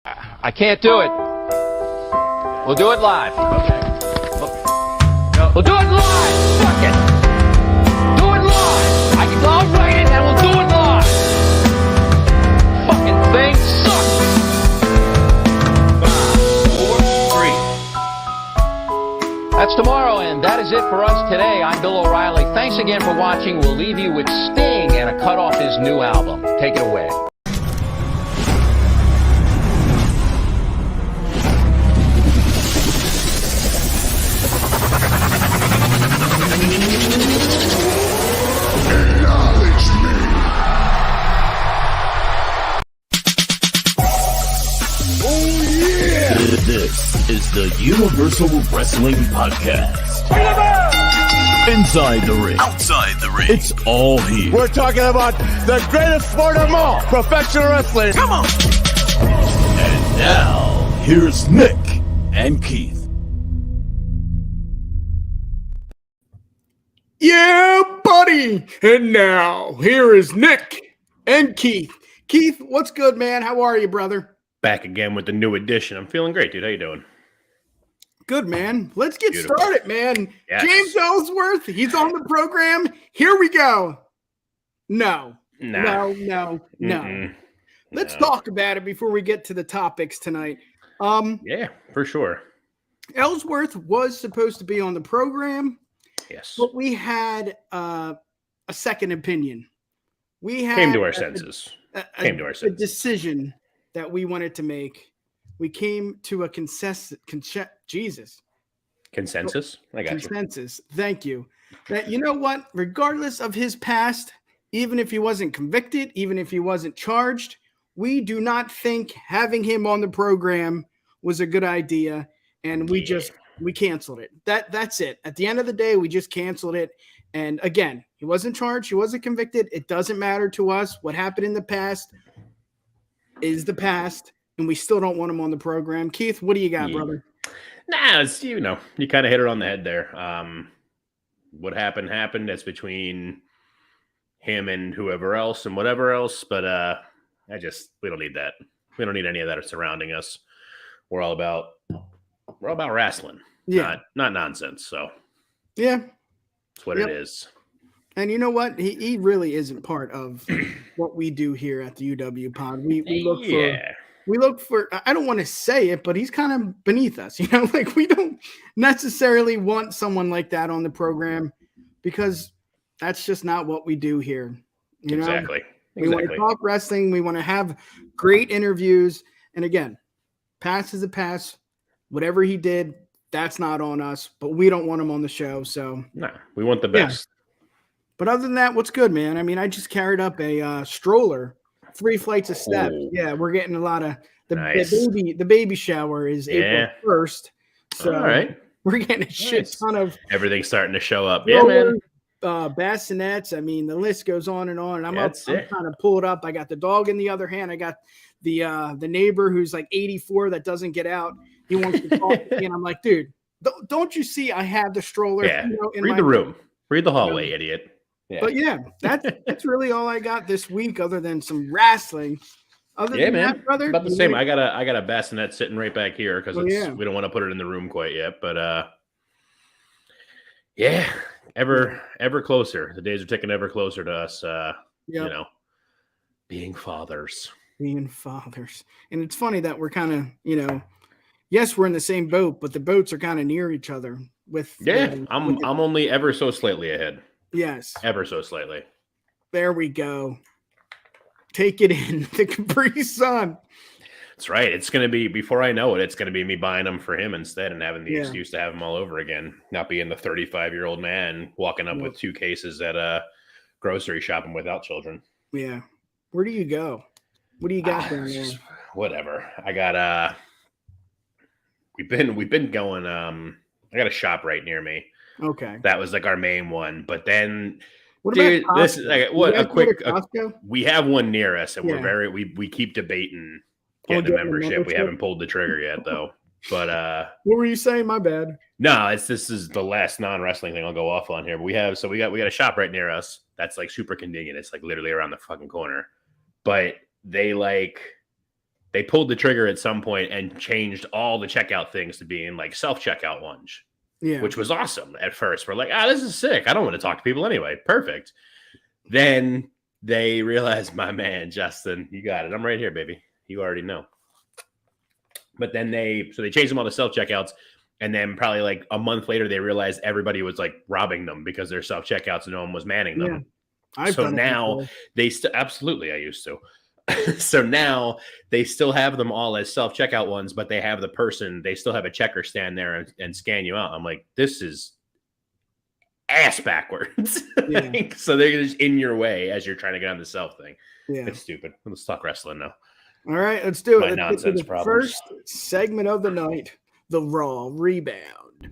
I can't do it. We'll do it live. Okay. We'll do it live. Fuck it. Do it live. I'll write it and we'll do it live. Fucking thing sucks. 5, 4, 3. That's tomorrow, and that is it for us today. I'm Bill O'Reilly. Thanks again for watching. We'll leave you with Sting and a cut off his new album. Take it away. This is the Universal Wrestling Podcast. Inside the ring. Outside the ring. It's all here. We're talking about the greatest sport of all, professional wrestling. Come on! And now, here's Nick and Keith. Yeah, buddy! And now, here is Nick and Keith. Keith, what's good, man? How are you, brother? Back again with the new edition. I'm feeling great, dude. How you doing? Good, man. Let's get Beautiful. started, man. Yes. James Ellsworth, he's on the program. Here we go. No. Let's talk about it before we get to the topics tonight. Yeah, for sure. Ellsworth was supposed to be on the program. Yes. But we had a second opinion. We had Came to our senses. A decision that we wanted to make. We came to a consensus. Consensus? I got Consensus. Thank you. That, you know what? Regardless of his past, even if he wasn't convicted, even if he wasn't charged, we do not think having him on the program was a good idea. And we canceled it. That's it. At the end of the day, we just canceled it. And again, he wasn't charged. He wasn't convicted. It doesn't matter to us. What happened in the past is the past, and we still don't want him on the program. Keith, what do you got, brother? Nah, it's, you kind of hit it on the head there. What happened. That's between him and whoever else and whatever else. But we don't need that. We don't need any of that surrounding us. We're all about wrestling. Yeah. Not nonsense. So yeah, that's what it is. And you know what? He really isn't part of what we do here at the UWPod. We look for, I don't want to say it, but he's kind of beneath us. Like we don't necessarily want someone like that on the program because that's just not what we do here. Exactly. We want to talk wrestling. We want to have great interviews. And again, pass is a pass. Whatever he did, that's not on us, but we don't want him on the show. So no, we want the best. Yeah. But other than that, what's good, man? I mean, I just carried up a stroller, 3 flights of steps. Ooh. Yeah, we're getting a lot of Nice. the baby shower is April 1st. So all right. We're getting a shit ton of everything's starting to show up. roller, Yeah, man. bassinets. I mean, the list goes on and on. And I'm trying to pull it up. I got the dog in the other hand. I got the neighbor who's like 84 that doesn't get out. He wants to talk to me, and I'm like, dude, don't you see I have the stroller? Yeah. Read the room. Read the hallway, idiot. Yeah. But yeah, that's really all I got this week, other than some wrestling. Other than man. that, brother, about the same. I got a bassinet sitting right back here because we don't want to put it in the room quite yet. But ever closer. The days are ticking ever closer to us. Being fathers. And it's funny that we're kind of, yes, we're in the same boat, but the boats are kind of near each other. I'm only ever so slightly ahead. Yes. Ever so slightly. There we go. Take it in. The Capri Sun. That's right. It's going to be, before I know it, it's going to be me buying them for him instead and having the excuse to have them all over again. Not being the 35-year-old man walking up with 2 cases at a grocery shopping without children. Yeah. Where do you go? What do you got down there? Whatever. I got we've been going I got a shop right near me. Okay. That was like our main one. But then what dude, about this is like Costco? We have one near us and we keep debating getting the membership. We haven't pulled the trigger yet though. But what were you saying? My bad. No, this is the last non-wrestling thing I'll go off on here. But we got a shop right near us that's like super convenient. It's like literally around the fucking corner. But they they pulled the trigger at some point and changed all the checkout things to being like self-checkout ones. Yeah. Which was awesome at first. We're like, this is sick. I don't want to talk to people anyway. Perfect. Then they realized, my man, Justin, you got it. I'm right here, baby. You already know. But then they changed them all to self-checkouts. And then probably like a month later, they realized everybody was like robbing them because they're self-checkouts and no one was manning them. Yeah. So now they absolutely, I used to. So now they still have them all as self-checkout ones, but they have they still have a checker stand there and scan you out. I'm like, this is ass backwards. Yeah. So they're just in your way as you're trying to get on the self thing. Yeah. It's stupid. Let's talk wrestling now. All right, let's do it. Let's get to the first segment of the night, the Raw Rebound.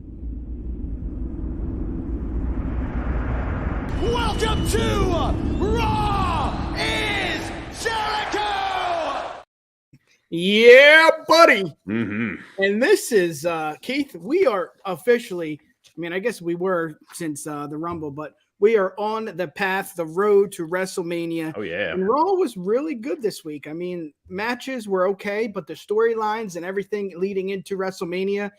Welcome to Raw is Jericho! Yeah, buddy. Mm-hmm. And this is, Keith, we are officially, I guess we were since the Rumble, but we are on the path, the road to WrestleMania. Oh, yeah. And Raw was really good this week. Matches were okay, but the storylines and everything leading into WrestleMania,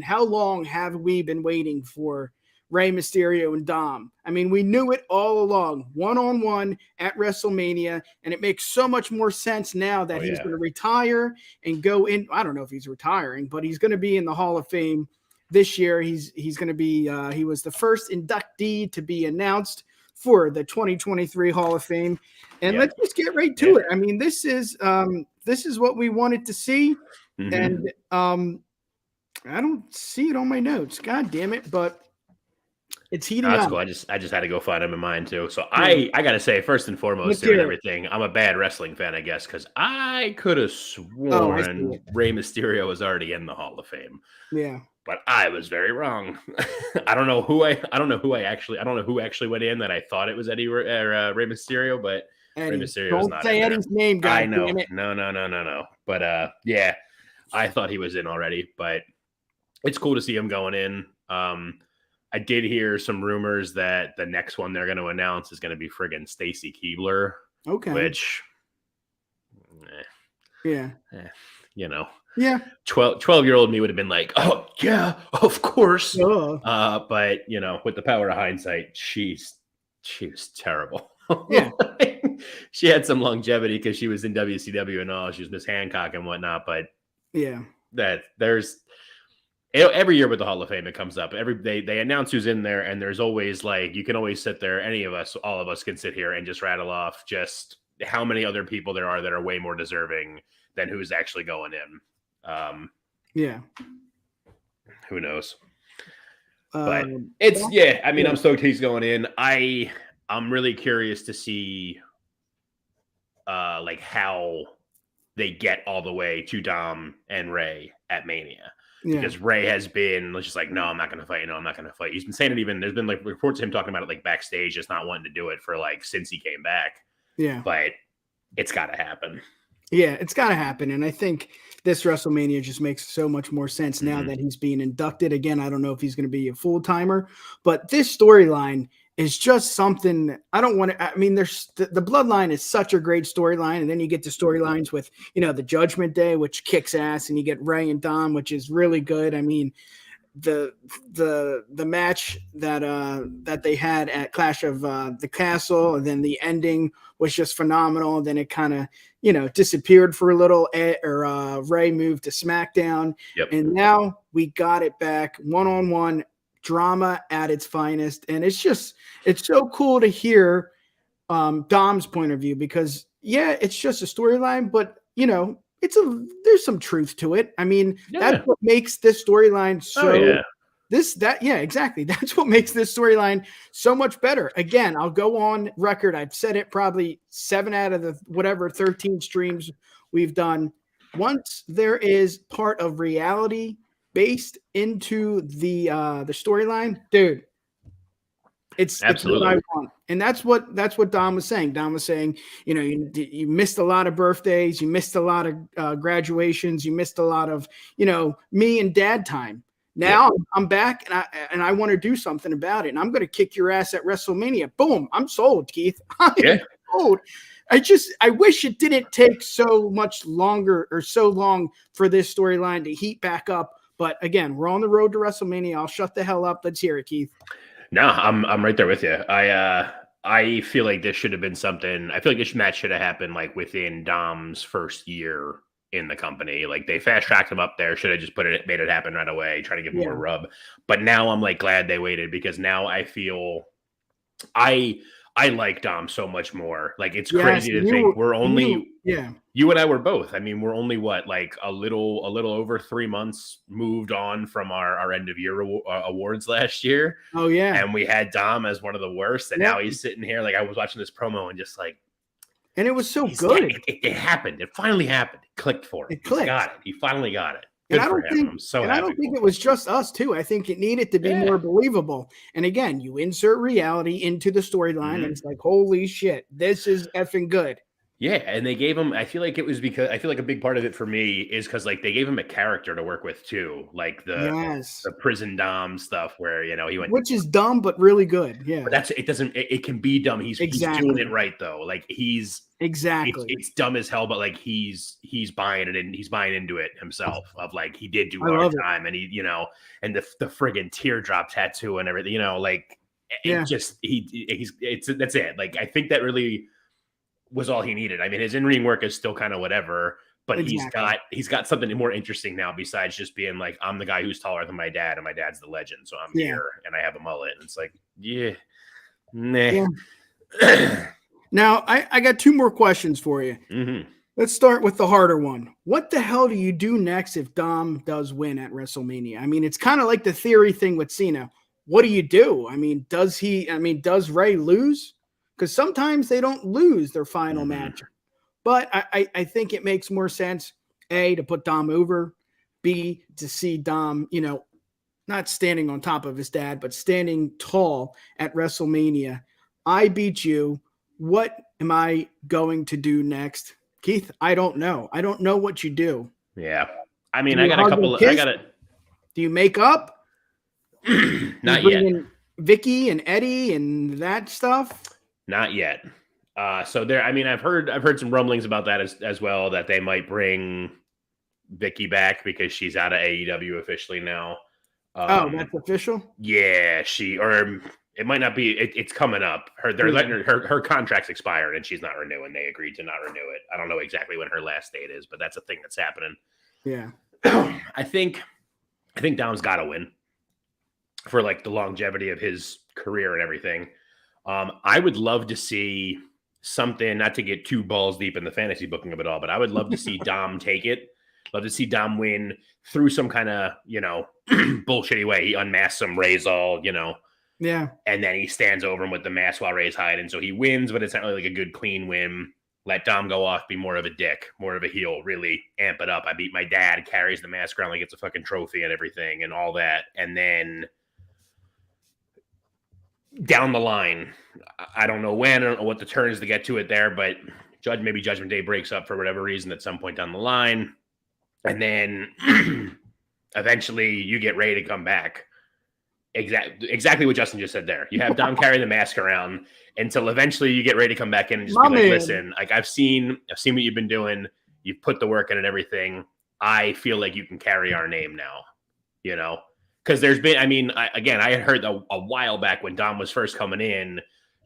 how long have we been waiting for Rey Mysterio and Dom? We knew it all along, one-on-one at WrestleMania, and it makes so much more sense now that he's going to retire and go in. I don't know if he's retiring, but he's going to be in the Hall of Fame this year. He's going to be, he was the first inductee to be announced for the 2023 Hall of Fame. And let's just get right to it. This is what we wanted to see. Mm-hmm. And I don't see it on my notes. God damn it. But it's heating up. That's cool. I just had to go find them in mine too. So I got to say, first and foremost, here and everything, I'm a bad wrestling fan, I guess, because I could have sworn Rey Mysterio was already in the Hall of Fame. Yeah. But I was very wrong. I don't know who actually went in that I thought it was Rey Mysterio, but Rey Mysterio was not. Don't say Eddie's name, guys. I know. No. But I thought he was in already. But it's cool to see him going in. I did hear some rumors that the next one they're going to announce is going to be friggin' Stacy Keibler. Okay. Which, yeah. 12-year-old me would have been like, oh, yeah, of course. But, with the power of hindsight, she was terrible. Yeah. She had some longevity because she was in WCW and all. She was Miss Hancock and whatnot. But yeah, every year with the Hall of Fame, it comes up. They announce who's in there, and there's always you can always sit there. All of us can sit here and just rattle off just how many other people there are that are way more deserving than who's actually going in. Who knows? But it's I'm stoked he's going in. I'm really curious to see how they get all the way to Dom and Rey at Mania. Because Rey has been just like, no, I'm not going to fight. No, I'm not going to fight. He's been saying it there's been reports of him talking about it backstage, just not wanting to do it for since he came back. Yeah. But it's got to happen. Yeah, it's got to happen. And I think this WrestleMania just makes so much more sense now that he's being inducted. Again, I don't know if he's going to be a full-timer, but this storyline is just something I don't want to. There's the Bloodline is such a great storyline. And then you get the storylines with, the Judgment Day, which kicks ass, and you get Rey and Dom, which is really good. The match that they had at Clash of the Castle, and then the ending was just phenomenal. Then it kind of disappeared for a little. Rey moved to SmackDown, and now we got it back, one-on-one drama at its finest. And it's so cool to hear Dom's point of view, because it's just a storyline, but there's some truth to it. That's what makes this storyline so exactly. That's what makes this storyline so much better. Again, I'll go on record. I've said it probably 7 out of the 13 streams we've done. Once there is part of reality based into the storyline, dude, it's absolutely what I want. And that's what Dom was saying. Dom was saying, you missed a lot of birthdays, you missed a lot of graduations, you missed a lot of, me and dad time. Now I'm back, and I want to do something about it, and I'm going to kick your ass at WrestleMania. Boom, I'm sold, Keith. I'm sold. I wish it didn't take so much longer or so long for this storyline to heat back up. But again, we're on the road to WrestleMania. I'll shut the hell up. Let's hear it, Keith. No, I'm right there with you. I feel like this should have been something. I feel like this match should have happened like within Dom's first year in the company. Like they fast tracked him up there. Should have just made it happen right away. Try to give him more rub. But now I'm like glad they waited, because now I feel I like Dom so much more. Like it's crazy to think we're only you and I were both. I mean, we're only like a little over 3 months moved on from our end of year awards last year. Oh yeah, and we had Dom as one of the worst, and now he's sitting here. Like I was watching this promo and just like, and it was so good. It happened. It finally happened. It clicked for him. It clicked. He got it. He finally got it. Good for him. I'm so happy. I don't think it was just us too. I think it needed to be more believable. And again, you insert reality into the storyline, and it's like, holy shit, this is effing good. Yeah, and they gave him. I feel like it was because I feel like a big part of it for me is because like they gave him a character to work with too, like the prison Dom stuff where he went, which is dumb but really good. Yeah, but it can be dumb. He's doing it right though. Like he's it's dumb as hell, but like he's buying it and he's buying into it himself. Of like he did do hard time, and he and the friggin' teardrop tattoo and everything. Like that's it. Like I think that really was all he needed. I mean, his in-ring work is still kind of whatever, but he's got something more interesting now besides just being like, I'm the guy who's taller than my dad, and my dad's the legend, so I'm here, and I have a mullet. And it's like, Now, I got 2 more questions for you. Mm-hmm. Let's start with the harder one. What the hell do you do next if Dom does win at WrestleMania? I mean, it's kind of like the theory thing with Cena. What do you do? I mean, does Ray lose? Because sometimes they don't lose their final match. But I think it makes more sense, A, to put Dom over, B, to see Dom, not standing on top of his dad, but standing tall at WrestleMania. I beat you. What am I going to do next? Keith, I don't know. I don't know what you do. Yeah. I mean, I got a couple. Do you make up? Not yet. Vicky and Eddie and that stuff? Not yet. So there, I mean, I've heard some rumblings about that as well, that they might bring Vicky back because she's out of AEW officially now. That's official? Yeah, or it might not be. It's coming up. They're letting her contract's expired and she's not renewing. They agreed to not renew it. I don't know exactly when her last date is, but that's a thing that's happening. Yeah. I think Dom's got to win for like the longevity of his career and everything. I would love to see something, not to get too balls deep in the fantasy booking of it all, but I would love to see Dom take it. Love to see Dom win through some kind of, bullshitty way. He unmasks him, Ray's all, Yeah. And then he stands over him with the mask while Ray's hiding. So he wins, but it's not really like a good, clean win. Let Dom go off, be more of a dick, more of a heel, really amp it up. I beat my dad, carries the mask around like it's a fucking trophy and everything and all that. And then down the line, I don't know when, I don't know what the turn is to get to it there, but maybe Judgment Day breaks up for whatever reason at some point down the line. And then eventually you get Ray to come back. Exactly what Justin just said there. You have Dom carry the mask around until eventually you get ready to come back in and just be like, listen, like I've seen what you've been doing. You've put the work in and everything. I feel like you can carry our name now, Because there's been, I had heard a while back when Dom was first coming in,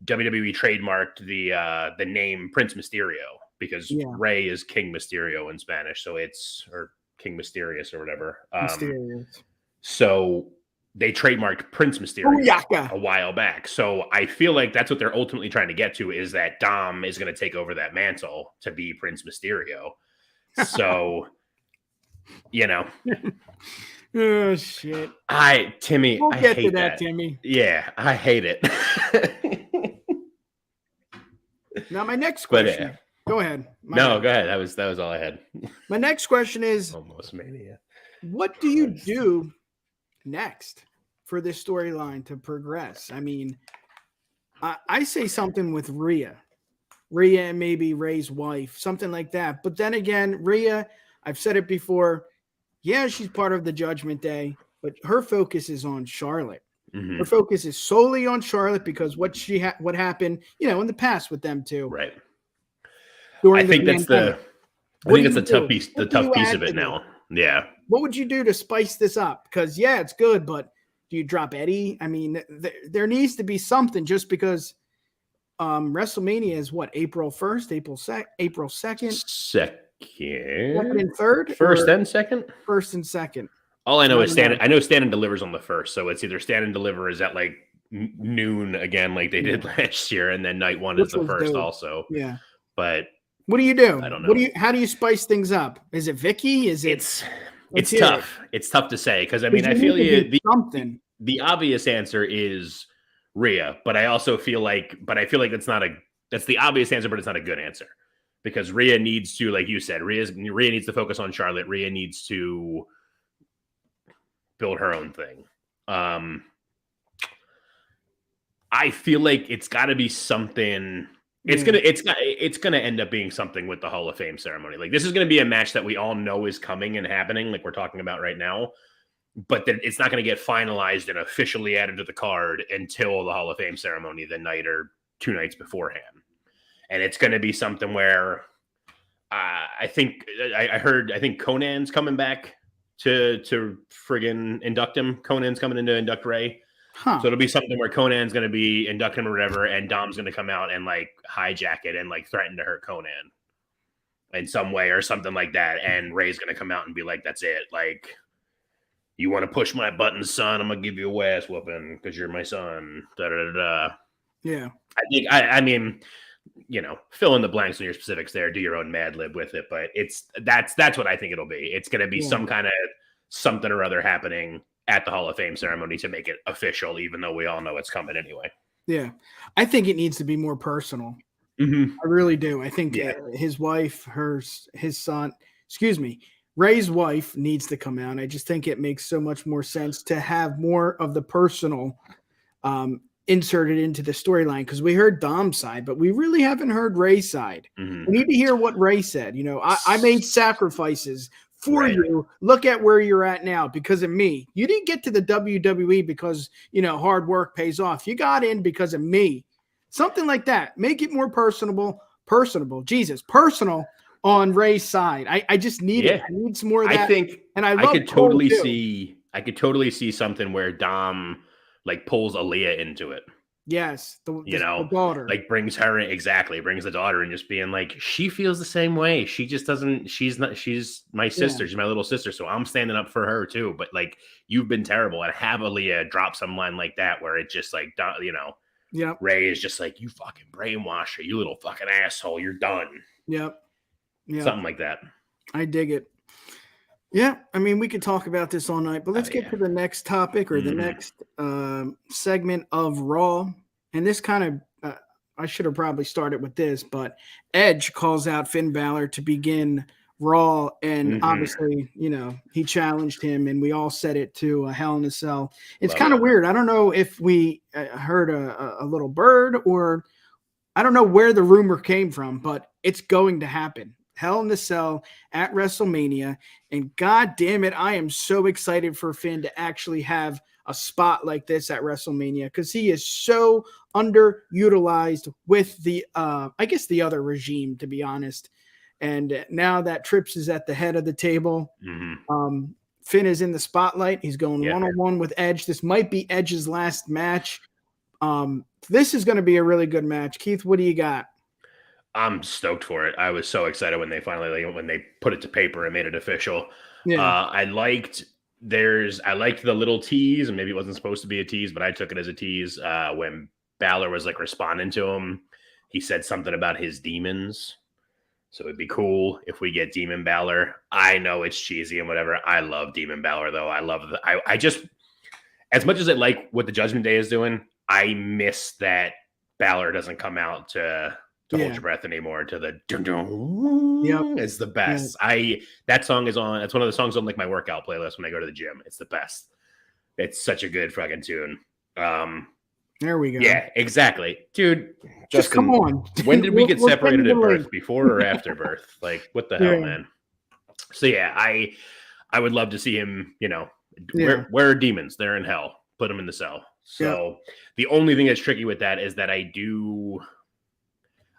WWE trademarked the name Prince Mysterio because Ray is King Mysterio in Spanish, or King Mysterious or whatever. Mysterious. So they trademarked Prince Mysterio a while back. So I feel like that's what they're ultimately trying to get to, is that Dom is going to take over that mantle to be Prince Mysterio. So, Oh shit! Timmy, we'll I get hate to that, Timmy. Yeah, I hate it. Now my next question. Go ahead. Go ahead. That was all I had. My next question is almost Mania. What do you do next for this storyline to progress? I mean, I say something with Rhea and maybe Ray's wife, something like that. But then again, Rhea, I've said it before. Yeah, she's part of the Judgment Day, but her focus is on Charlotte. Mm-hmm. Her focus is solely on Charlotte because what happened, in the past with them too. Right. during I think the that's pandemic. I think it's the tough piece. The tough piece of it now. Yeah. What would you do to spice this up? Because it's good, but do you drop Eddie? I mean, there needs to be something. Just because WrestleMania is what, April 1st, April 2nd, Second and third, first and second, first and second. All I know is Stand and Delivers on the first, so it's either Stand and Deliver is at like noon again, like they did last year, and then night one is the first also. Yeah, but what do you do? I don't know. How do you spice things up? Is it Vicky? It's tough. It's tough to say because I mean I feel the obvious answer is Rhea, but I also feel like that's the obvious answer, but it's not a good answer because Rhea needs to, like you said, Rhea needs to focus on Charlotte. Rhea needs to build her own thing. I feel like it's got to be something. It's gonna end up being something with the Hall of Fame ceremony. Like this is gonna be a match that we all know is coming and happening, like we're talking about right now. But then it's not gonna get finalized and officially added to the card until the Hall of Fame ceremony the night or 2 nights beforehand. And it's gonna be something where I think Conan's coming back to friggin' induct him. Conan's coming in to induct Ray. So it'll be something where Conan's going to be inducting him or whatever, and Dom's going to come out and like hijack it and like threaten to hurt Conan in some way or something like that. And Ray's going to come out and be like, "That's it. Like, you want to push my buttons, son? I'm going to give you a ass whooping because you're my son." Da, da, da, da. Yeah. I mean, fill in the blanks on your specifics there. Do your own Mad Lib with it, but that's what I think it'll be. It's going to be some kind of something or other happening at the Hall of Fame ceremony to make it official, even though we all know it's coming anyway. Yeah. I think it needs to be more personal. Mm-hmm. I really do. I think his wife, his son, Ray's wife needs to come out. I just think it makes so much more sense to have more of the personal inserted into the storyline, because we heard Dom's side, but we really haven't heard Ray's side. Mm-hmm. We need to hear what Ray said. I made sacrifices for you. Look at where you're at now because of me. You didn't get to the WWE because, hard work pays off. You got in because of me. Something like that. Make it more personal on Ray's side. I just need it. I need some more of that. I think, and I could totally see something where Dom like pulls Aaliyah into it. Yes, the daughter. Like brings the daughter and just being like, she feels the same way. She just doesn't, she's my sister. She's my little sister. So I'm standing up for her too. But like, you've been terrible. And have Aaliyah drop some line like that where it's just like, Ray is just like, you fucking brainwasher, you little fucking asshole. You're done. Yep. Something like that. I dig it. Yeah, I mean, we could talk about this all night, but let's get to the next topic or the next segment of Raw. And this kind of, I should have probably started with this, but Edge calls out Finn Balor to begin Raw. And obviously, he challenged him, and we all said it to Hell in a Cell. It's kind of weird. I don't know if we heard a little bird, or I don't know where the rumor came from, but it's going to happen. Hell in a Cell at WrestleMania, and god damn it, I am so excited for Finn to actually have a spot like this at WrestleMania, because he is so underutilized with the the other regime, to be honest. And now that Trips is at the head of the table, Finn is in the spotlight. He's going one-on-one with Edge. This might be Edge's last match. This is going to be a really good match. Keith, what do you got? I'm stoked for it. I was so excited when they finally, when they put it to paper and made it official. Yeah. I liked the little tease, and maybe it wasn't supposed to be a tease, but I took it as a tease. When Balor was like responding to him, he said something about his demons. So it'd be cool if we get Demon Balor. I know it's cheesy and whatever. I love Demon Balor though. I just, as much as I like what the Judgment Day is doing, I miss that Balor doesn't come out to hold your breath anymore, to the dun dun. Yep. It's the best. That song is on. It's one of the songs on like my workout playlist when I go to the gym. It's the best. It's such a good fucking tune. There we go. Yeah, exactly, dude. Just Justin, come on. When did we get separated at birth? Before or after birth? Like, what the hell, man? So yeah, I would love to see him. Where are demons? They're in hell. Put them in the cell. So the only thing that's tricky with that is that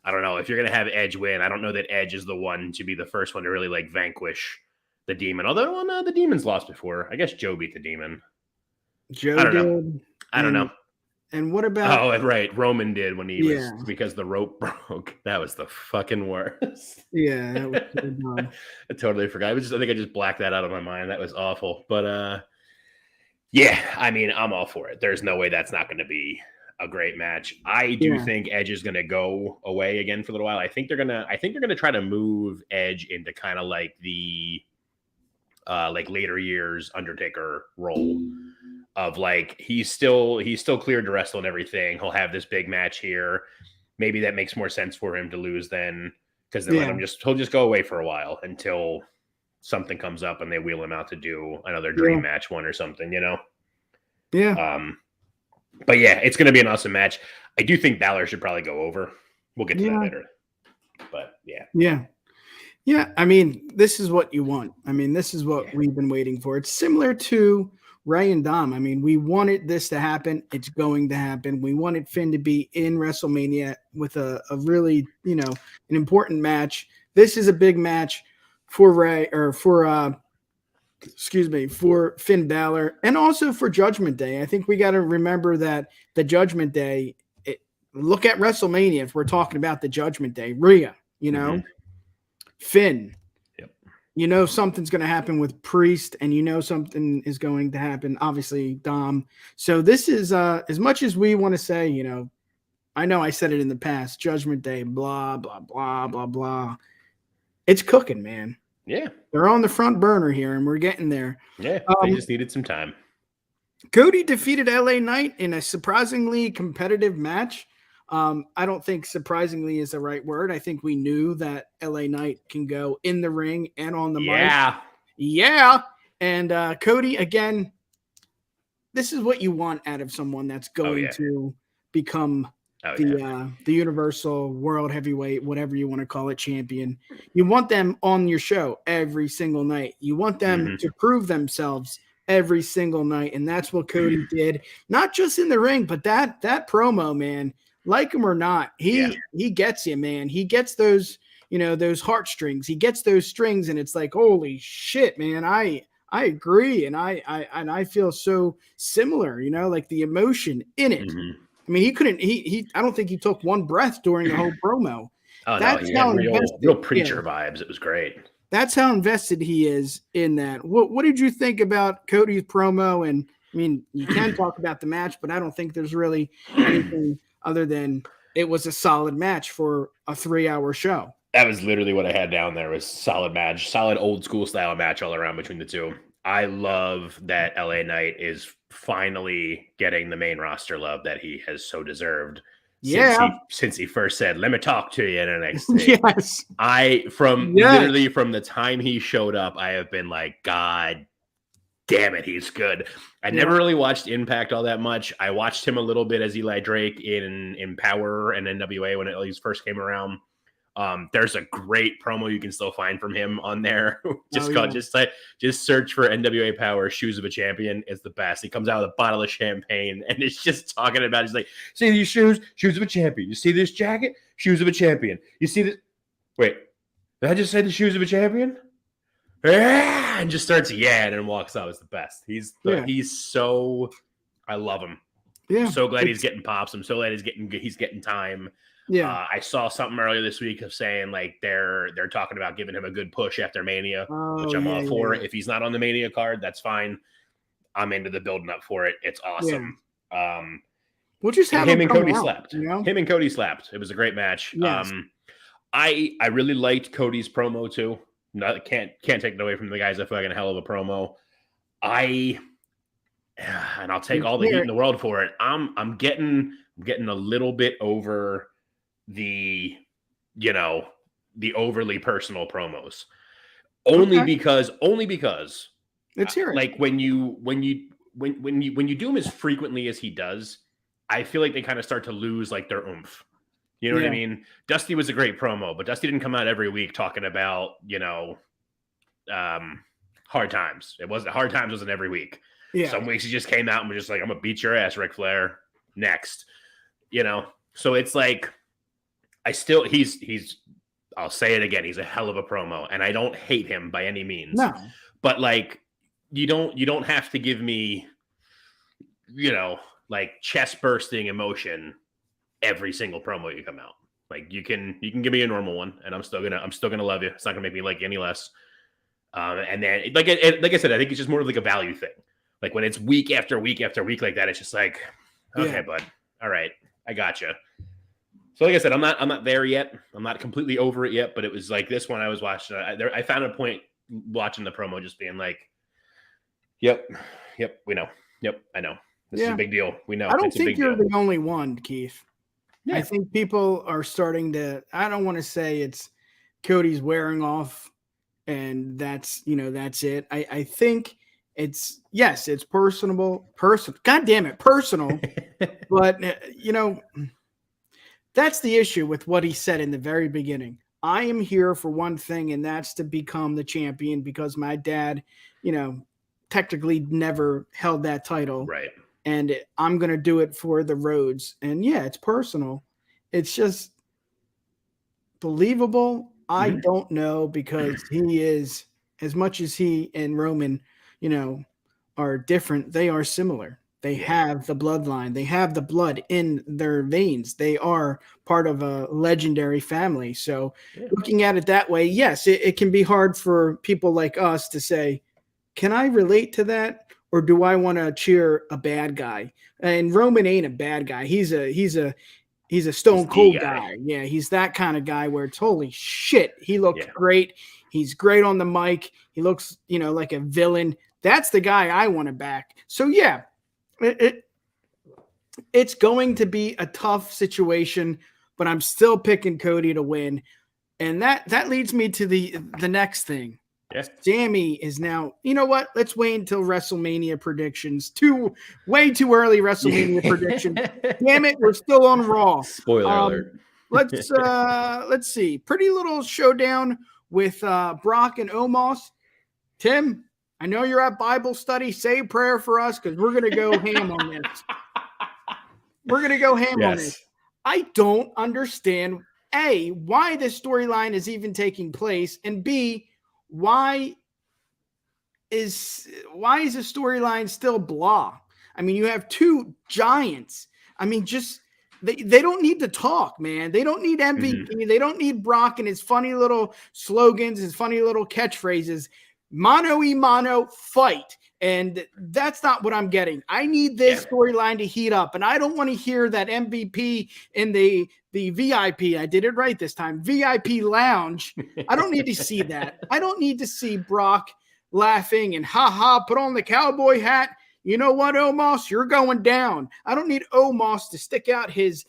I don't know if you're gonna have Edge win. I don't know that Edge is the one to be the first one to really like vanquish the Demon. Although the Demon's lost before. I guess Joe beat the Demon. Joe I don't did. know. I don't know. And what about? Oh, right. Roman did when he was because the rope broke. That was the fucking worst. Yeah, that was so dumb. I totally forgot. I think I just blacked that out of my mind. That was awful. But yeah, I mean, I'm all for it. There's no way that's not going to be a great match. I do think Edge is going to go away again for a little while. I think they're gonna try to move Edge into kind of like the like later years Undertaker role of like he's still cleared to wrestle and everything. He'll have this big match here. Maybe that makes more sense for him to lose then, because then he'll just go away for a while until something comes up and they wheel him out to do another dream match one or something, you know? Yeah. But yeah, it's going to be an awesome match. I do think Balor should probably go over. We'll get to that later. But yeah. Yeah. Yeah. I mean, this is what you want. I mean, this is what we've been waiting for. It's similar to Ray and Dom. I mean, we wanted this to happen. It's going to happen. We wanted Finn to be in WrestleMania with a really, you know, an important match. This is a big match for Ray or for Finn Balor and also for Judgment Day. I think we got to remember that the Judgment Day, look at WrestleMania if we're talking about the Judgment Day. Rhea, you know, Finn, you know something's going to happen with Priest, and you know something is going to happen, obviously, Dom. So this is, as much as we want to say, you know I said it in the past, Judgment Day, blah, blah, blah, blah, blah. It's cooking, man. Yeah. They're on the front burner here, and we're getting there. Yeah, they just needed some time. Cody defeated LA Knight in a surprisingly competitive match. I don't think surprisingly is the right word. I think we knew that LA Knight can go in the ring and on the mic. Yeah. And Cody, again, this is what you want out of someone that's going to become the Universal World Heavyweight, whatever you want to call it, champion. You want them on your show every single night. You want them to prove themselves every single night, and that's what Cody did. Not just in the ring, but that promo, man. Like him or not, he gets you, man. He gets those, you know, those heartstrings. He gets those strings, and it's like, holy shit, man. I agree, and I feel so similar. You know, like the emotion in it. I mean, he couldn't. I don't think he took one breath during the whole promo. Oh, that's no, he had real preacher vibes. It was great. That's how invested he is in that. What did you think about Cody's promo? And I mean, you can talk about the match, but I don't think there's really anything other than it was a solid match for a 3-hour show. That was literally what I had down there. Was solid match, solid old school style match all around between the two. I love that LA Knight is finally getting the main roster love that he has so deserved. Since he first said, "Let me talk to you" in NXT. Yes. Literally from the time he showed up, I have been like, God damn it, he's good. I never really watched Impact all that much. I watched him a little bit as Eli Drake in Power and NWA when it first came around. There's a great promo you can still find from him on there. Just search for NWA Power Shoes of a Champion. It's the best. He comes out with a bottle of champagne and it's just talking about, he's like, see these shoes of a champion. You see this jacket, shoes of a champion. You see this, wait, did I just say the shoes of a champion? Yeah, and just starts and then walks out. It's the best. He's so, I love him. I'm so glad he's getting pops. I'm so glad he's getting time. Yeah, I saw something earlier this week of saying like they're talking about giving him a good push after Mania, which I'm all for. If he's not on the Mania card, that's fine. I'm into the building up for it. It's awesome. We'll just have him and Cody out, slapped. You know? Him and Cody slapped. It was a great match. Yes. I really liked Cody's promo too. Can't take it away from the guys. I feel like a hell of a promo. And I'll take all the heat in the world for it. I'm getting a little bit over the overly personal promos. Only because let's hear it. Like when you do them as frequently as he does, I feel like they kind of start to lose like their oomph. You know what I mean? Dusty was a great promo, but Dusty didn't come out every week talking about, hard times. Hard times wasn't every week. Yeah. Some weeks he just came out and was just like, I'm gonna beat your ass, Ric Flair. Next. So it's like, I'll say it again. He's a hell of a promo, and I don't hate him by any means. No. But like, you don't have to give me, like chest bursting emotion every single promo you come out. Like you can give me a normal one, and I'm still gonna love you. It's not gonna make me like you any less. And then like I said, I think it's just more of like a value thing. Like when it's week after week after week like that, it's just like, okay, bud, all right, I gotcha. So like I said, I'm not there yet. I'm not completely over it yet, but it was like this one I was watching. I found a point watching the promo just being like, yep, we know. Yep, I know. This is a big deal. We know. I don't think you're the only one, Keith. Yeah. I think people are starting to, I don't want to say it's Cody's wearing off and that's it. I think it's personal. God damn it, personal. But, that's the issue with what he said in the very beginning. I am here for one thing, and that's to become the champion because my dad, technically never held that title. Right. And I'm going to do it for the Rhodes. And yeah, it's personal. It's just believable. I don't know because he is, as much as he and Roman, are different, they are similar. They have the bloodline. They have the blood in their veins. They are part of a legendary family. So looking at it that way, yes, it can be hard for people like us to say, can I relate to that? Or do I want to cheer a bad guy? And Roman ain't a bad guy. He's a stone cold guy. Yeah, he's that kind of guy where it's holy shit. He looked great. He's great on the mic. He looks, like a villain. That's the guy I want to back. So yeah, it's going to be a tough situation, but I'm still picking Cody to win. And that leads me to the next thing. Yes. Sammy is now, you know what? Let's wait until WrestleMania predictions. Way too early WrestleMania prediction. Damn it, we're still on Raw. Spoiler alert. Let's see. Pretty little showdown with Brock and Omos. Tim, I know you're at Bible study. Say a prayer for us because we're gonna go ham on this. We're gonna go ham on this. I don't understand A, why this storyline is even taking place, and B, why is the storyline still blah? I mean, you have two giants. I mean, just they don't need to talk, man. They don't need MVP. Mm-hmm. They don't need Brock and his funny little slogans, his funny little catchphrases. Mano y mano, fight. And that's not what I'm getting. I need this storyline to heat up. And I don't want to hear that MVP in the VIP. I did it right this time. VIP lounge. I don't need to see that. I don't need to see Brock laughing and put on the cowboy hat. You know what, Omos? You're going down. I don't need Omos to stick out his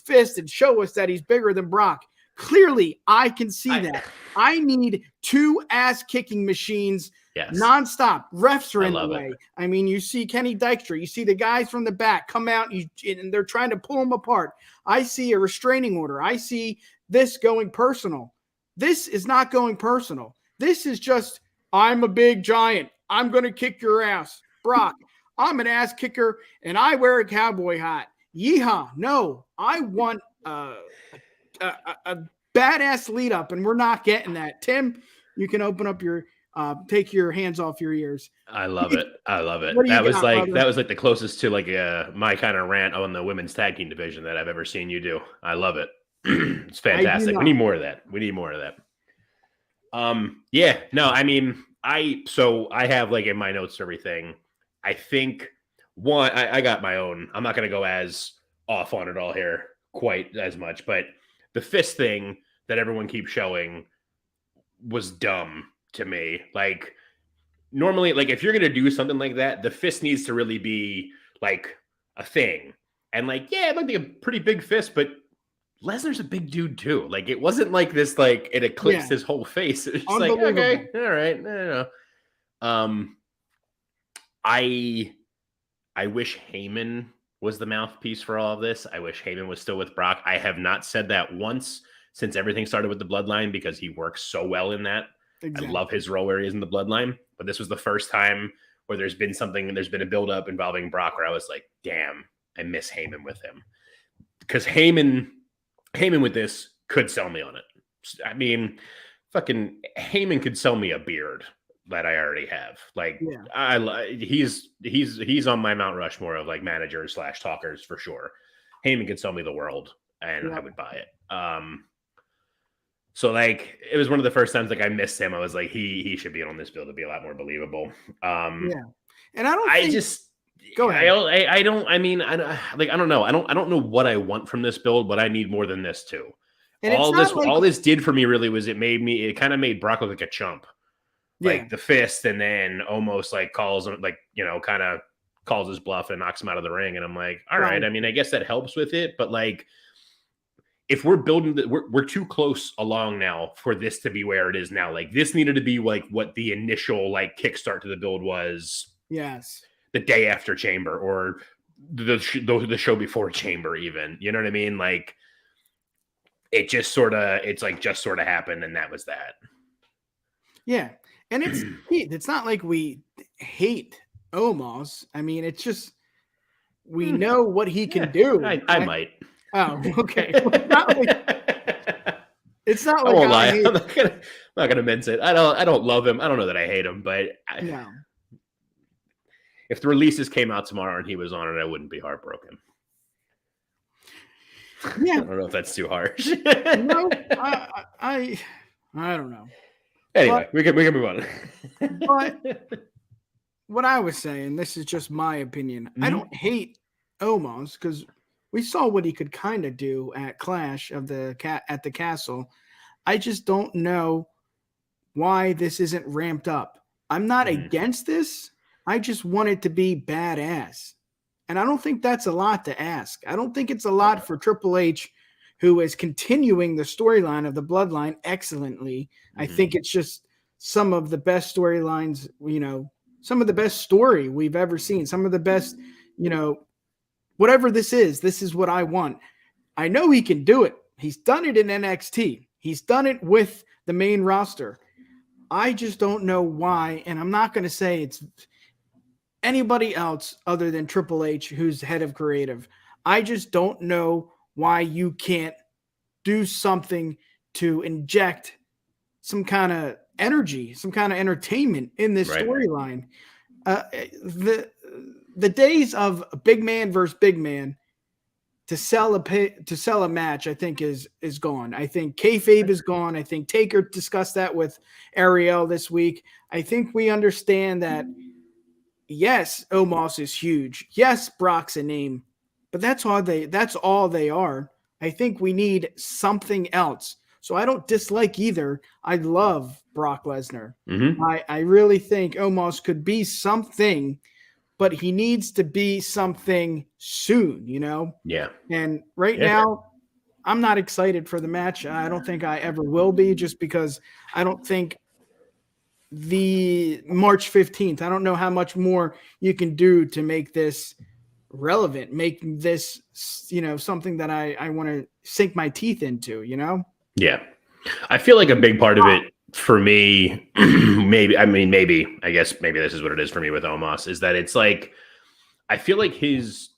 fist and show us that he's bigger than Brock. Clearly, I can see that. I need two ass-kicking machines nonstop. Refs are in the way. I mean, you see Kenny Dykstra. You see the guys from the back come out, and they're trying to pull them apart. I see a restraining order. I see this going personal. This is not going personal. This is just, I'm a big giant. I'm going to kick your ass. Brock, I'm an ass kicker, and I wear a cowboy hat. Yeehaw. No, I want a badass lead up, and we're not getting that. Tim, you can open up your take your hands off your ears. I love it. That was like the closest to like my kind of rant on the women's tag team division that I've ever seen you do. I love it. It's fantastic. We need more of that. I mean, I have like in my notes everything. I think one, I got my own. I'm not going to go as off on it all here quite as much, but the fist thing that everyone keeps showing was dumb to me. Like normally, like if you're going to do something like that, the fist needs to really be like a thing. And like, yeah, it might be a pretty big fist, but Lesnar's a big dude too. Like it wasn't like this, like it eclipsed his whole face. It was just like, okay, all right. No. I wish Heyman was the mouthpiece for all of this. I wish Heyman was still with Brock. I have not said that once since everything started with the Bloodline because he works so well in that. Exactly. I love his role where he is in the Bloodline, but this was the first time where there's been a build-up involving Brock where I was like, damn, I miss Heyman with him. Because Heyman with this could sell me on it. I mean, fucking Heyman could sell me a beard that I already have. Like, he's on my Mount Rushmore of like managers / talkers for sure. Heyman could sell me the world, and I would buy it. So like, it was one of the first times like I missed him. I was like, he should be on this bill to be a lot more believable. And I go ahead. I don't know. I don't know what I want from this build, but I need more than this too. And all this did for me really was it kind of made Brock look like a chump. Like the fist, and then almost like calls him, like, kind of calls his bluff and knocks him out of the ring. And I'm like, all right. I mean, I guess that helps with it, but like, if we're building we're too close along now for this to be where it is now. Like, this needed to be like what the initial like kickstart to the build was. Yes. The day after Chamber, or the show before Chamber, even. You know what I mean? Like, it just sort of happened, and that was that. Yeah. And it's not like we hate Omos. I mean, it's just we know what he can do. I might. Oh, okay. It's not like I won't lie. I'm not gonna mince it. I don't love him. I don't know that I hate him, but if the releases came out tomorrow and he was on it, I wouldn't be heartbroken. Yeah. I don't know if that's too harsh. No, I don't know. Anyway, we can move on. But what I was saying, this is just my opinion. I don't hate Omos because we saw what he could kind of do at Clash at the Castle. I just don't know why this isn't ramped up. I'm not against this. I just want it to be badass. And I don't think that's a lot to ask. I don't think it's a lot for Triple H, who is continuing the storyline of the Bloodline excellently. I think it's just some of the best storylines, some of the best story we've ever seen, some of the best, whatever this is what I want. I know he can do it. He's done it in NXT. He's done it with the main roster. I just don't know why, and I'm not going to say it's anybody else other than Triple H, who's head of creative. I just don't know why you can't do something to inject some kind of energy, some kind of entertainment in this storyline. The days of big man versus big man to sell a match, I think is gone. I think kayfabe is gone. I think Taker discussed that with Ariel this week. I think we understand that. Yes, Omos is huge. Yes, Brock's a name, but that's all they are. I think we need something else. So I don't dislike either. I love Brock Lesnar. I really think Omos could be something, but he needs to be something soon, Yeah. And now, I'm not excited for the match. I don't think I ever will be, just because I don't think the March 15th, I don't know how much more you can do to make this relevant, make this, something that I want to sink my teeth into, Yeah. I feel like a big part of it for me, maybe this is what it is for me with Omos, is that it's like, I feel like his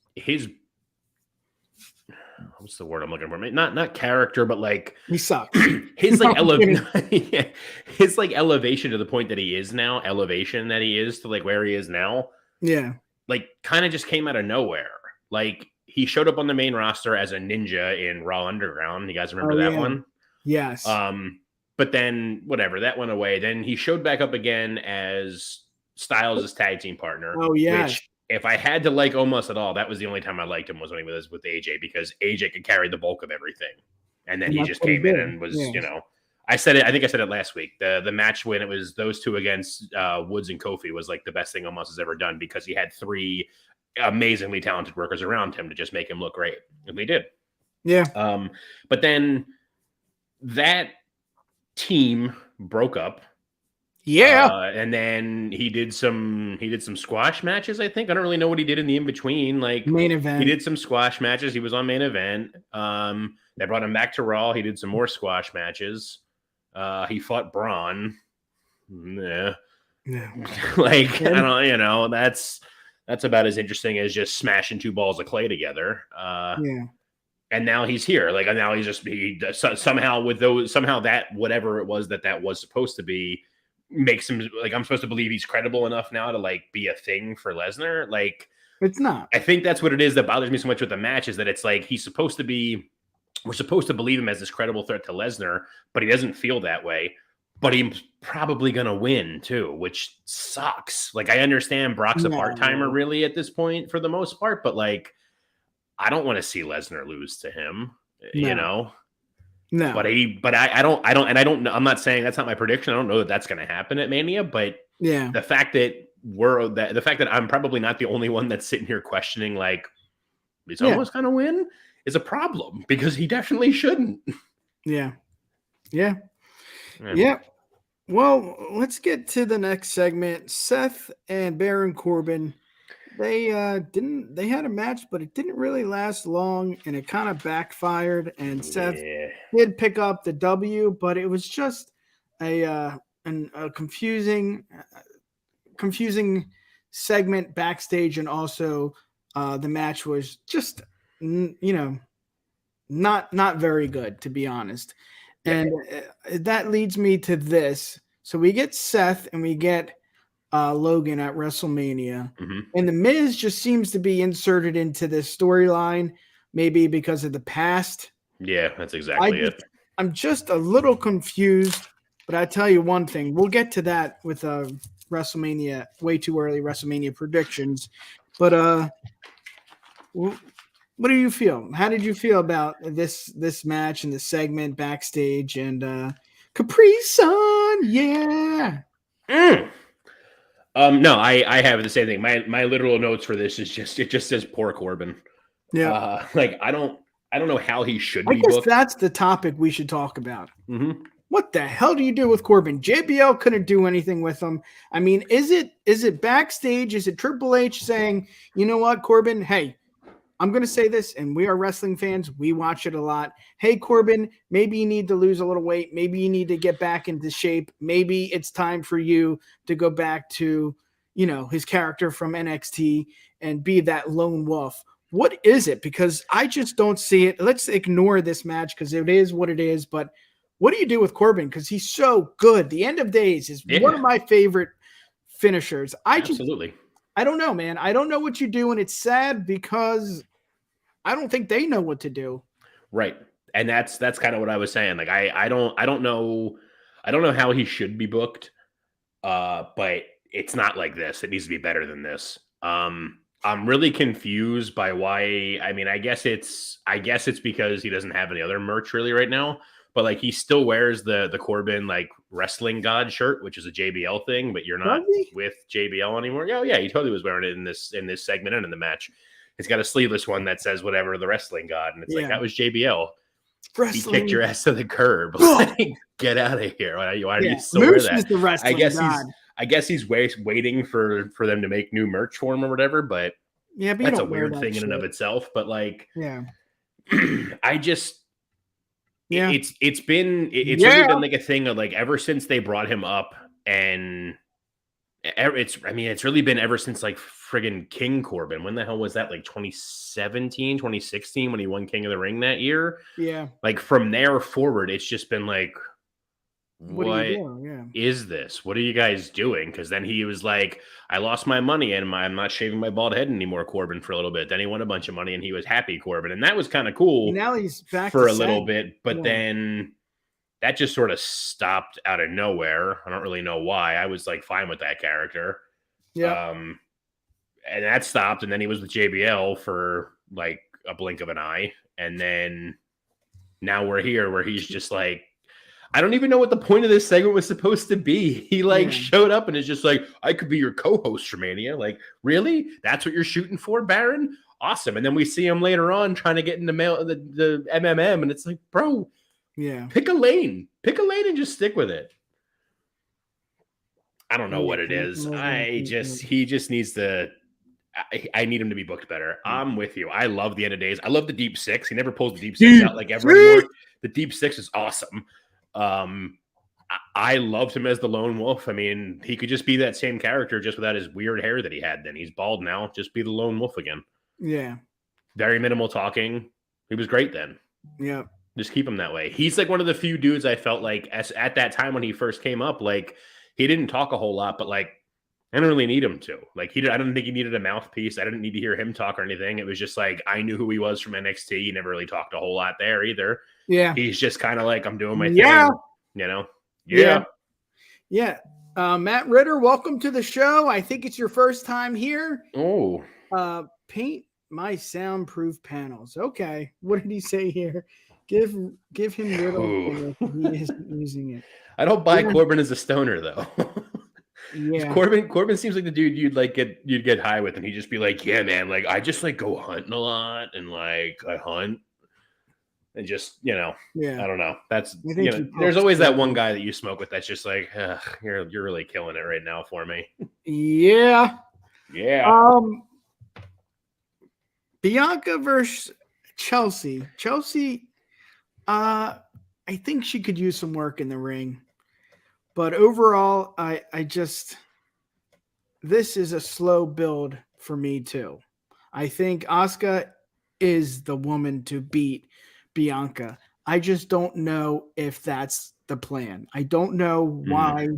what's the word I'm looking for? Not character, but like he sucks. His like his like elevation to the point that he is now, elevation that he is to like where he is now. Yeah. Like kind of just came out of nowhere. Like he showed up on the main roster as a ninja in Raw Underground. You guys remember that one? Yes. But then whatever, that went away. Then he showed back up again as Styles' tag team partner. Oh yeah. Which, if I had to like Omos at all, that was the only time I liked him, was when he was with AJ, because AJ could carry the bulk of everything. And then he just came in and was, I think I said it last week. The match when it was those two against Woods and Kofi was like the best thing Omos has ever done, because he had three amazingly talented workers around him to just make him look great. And they did. Yeah. But then that team broke up. Yeah. And then he did some squash matches, I think. I don't really know what he did in the in-between. Like main event. He did some squash matches. He was on main event. They brought him back to Raw. He did some more squash matches. He fought Braun. Yeah. Like, I don't, that's about as interesting as just smashing two balls of clay together. Yeah. And now he's here. Like, and now he's just somehow with those, somehow that whatever it was that was supposed to be makes him like, I'm supposed to believe he's credible enough now to like be a thing for Lesnar. Like, it's not. I think that's what it is that bothers me so much with the match, is that it's like he's supposed to be, we're supposed to believe him as this credible threat to Lesnar, but he doesn't feel that way. But he's probably going to win too, which sucks. Like, I understand Brock's a part-timer really at this point for the most part, but like, I don't want to see Lesnar lose to him, you know? No. But I don't, I'm not saying that's not my prediction. I don't know that that's going to happen at Mania, but yeah, the fact that the fact that I'm probably not the only one that's sitting here questioning, like, he's almost going to win is a problem, because he definitely shouldn't. Yeah. Well, let's get to the next segment. Seth and Baron Corbin, they had a match, but it didn't really last long, and it kind of backfired, and Seth did pick up the W, but it was just a confusing segment backstage, and also the match was just not very good, to be honest. And that leads me to this. So we get Seth and we get Logan at WrestleMania, and the Miz just seems to be inserted into this storyline, maybe because of the past. Yeah, that's exactly it. I'm just a little confused, but I tell you one thing, we'll get to that with WrestleMania, way too early WrestleMania predictions. But what do you feel? How did you feel about this match and the segment backstage and Capri Sun? Yeah. No, I have the same thing. My literal notes for this is it just says poor Corbin. Yeah. Like I don't know how he should be. I guess booked. that's the topic we should talk about. What the hell do you do with Corbin? JBL couldn't do anything with him. I mean, is it backstage? Is it Triple H saying, you know what, Corbin? Hey, I'm going to say this, and we are wrestling fans. We watch it a lot. Hey, Corbin, maybe you need to lose a little weight. Maybe you need to get back into shape. Maybe it's time for you to go back to, his character from NXT and be that lone wolf. What is it? Because I just don't see it. Let's ignore this match because it is what it is. But what do you do with Corbin? Because he's so good. The End of Days is one of my favorite finishers. Absolutely. I don't know, man. I don't know what you do, and it's sad because I don't think they know what to do. Right. And that's kind of what I was saying. Like, I don't know how he should be booked. But it's not like this. It needs to be better than this. I'm really confused by why. I mean, I guess it's because he doesn't have any other merch really right now, but like he still wears the Corbin like wrestling god shirt, which is a JBL thing, but you're not with JBL anymore. Yeah, he totally was wearing it in this segment and in the match. He's got a sleeveless one that says whatever the wrestling god, and it's like, that was JBL. He kicked your ass to the curb. Like, get out of here! Why do you still wear that? The wrestling god. I guess he's waiting for them to make new merch for him or whatever. But that's a weird thing in and of itself. But like, I just. It's really been like a thing of like ever since they brought him up, and it's really been ever since like friggin' King Corbin. When the hell was that? Like 2017, 2016 when he won King of the Ring that year. Yeah. Like from there forward, it's just been like, what is this? What are you guys doing? Because then he was like, I lost my money and I'm not shaving my bald head anymore, Corbin, for a little bit. Then he won a bunch of money and he was happy, Corbin. And that was kind of cool. Now he's back for a little bit, but then that just sort of stopped out of nowhere. I don't really know why. I was like fine with that character. Yeah. And that stopped. And then he was with JBL for like a blink of an eye. And then now we're here where he's just like, I don't even know what the point of this segment was supposed to be. He showed up and is just like, I could be your co-host for Mania. Like, really? That's what you're shooting for, Baron? Awesome. And then we see him later on trying to get into the MMM, and it's like, bro, pick a lane and just stick with it. I don't know what it is. He just needs to. I need him to be booked better. I'm with you. I love the End of Days. I love the Deep Six. He never pulls the Deep Six out like ever anymore. The Deep Six is awesome. I loved him as the lone wolf. I mean, he could just be that same character just without his weird hair that he had then. He's bald now. Just be the lone wolf again. Yeah. Very minimal talking. He was great then. Yeah. Just keep him that way. He's like one of the few dudes I felt like at that time when he first came up, like he didn't talk a whole lot, but like I didn't really need him to. Like I don't think he needed a mouthpiece. I didn't need to hear him talk or anything. It was just like I knew who he was from NXT. He never really talked a whole lot there either. Yeah. He's just kind of like, I'm doing my thing. You know? Yeah. Matt Ritter, welcome to the show. I think it's your first time here. Oh. Paint my soundproof panels. Okay. What did he say here? Give him Riddle. He isn't using it. I don't buy Corbin as a stoner though. Yeah. Corbin seems like the dude you'd get high with, and he'd just be like, yeah, man, like I just like go hunting a lot, and like I hunt. And just, I don't know. That's, there's always that one guy that you smoke with that's just like, you're really killing it right now for me. Yeah. Yeah. Bianca versus Chelsea. Chelsea, I think she could use some work in the ring. But overall, this is a slow build for me too. I think Asuka is the woman to beat Bianca. I just don't know if that's the plan. I don't know why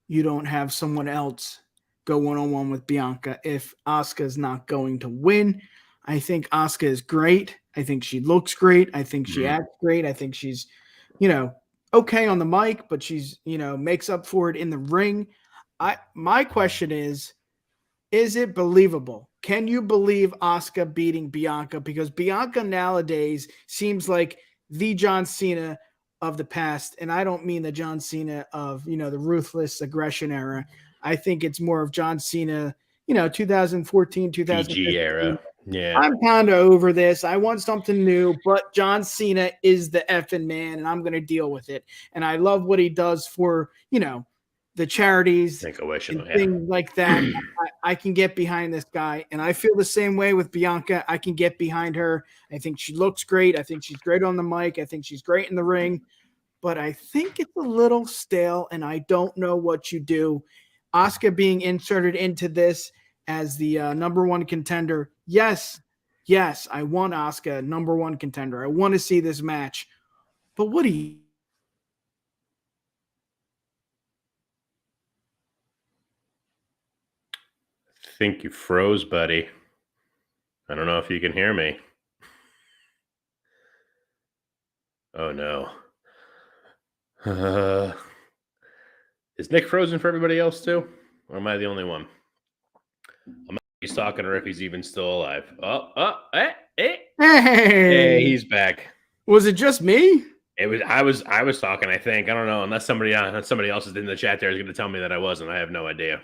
you don't have someone else go one-on-one with Bianca if Asuka's not going to win. I think Asuka is great. I think she looks great. I think she acts great. I think she's, okay on the mic, but she's, makes up for it in the ring. My question is it believable? Can you believe Asuka beating Bianca? Because Bianca nowadays seems like the John Cena of the past. And I don't mean the John Cena of, the ruthless aggression era. I think it's more of John Cena, 2014, 2015 PG era. Yeah. I'm kind of over this. I want something new, but John Cena is the effing man, and I'm going to deal with it. And I love what he does for, the charities and things like that. I can get behind this guy, and I feel the same way with Bianca. I can get behind her. I think she looks great. I think she's great on the mic. I think she's great in the ring, but I think it's a little stale, and I don't know what you do. Asuka being inserted into this as the number one contender. Yes, I want Asuka number one contender. I want to see this match, but what do you? I think you froze, buddy. I don't know if you can hear me. Oh no. Is Nick frozen for everybody else too? Or am I the only one? I'm not if he's talking or if he's even still alive. Hey, he's back. Was it just me? It was. I was talking. I think. I don't know. Unless somebody else is in the chat there is going to tell me that I wasn't. I have no idea.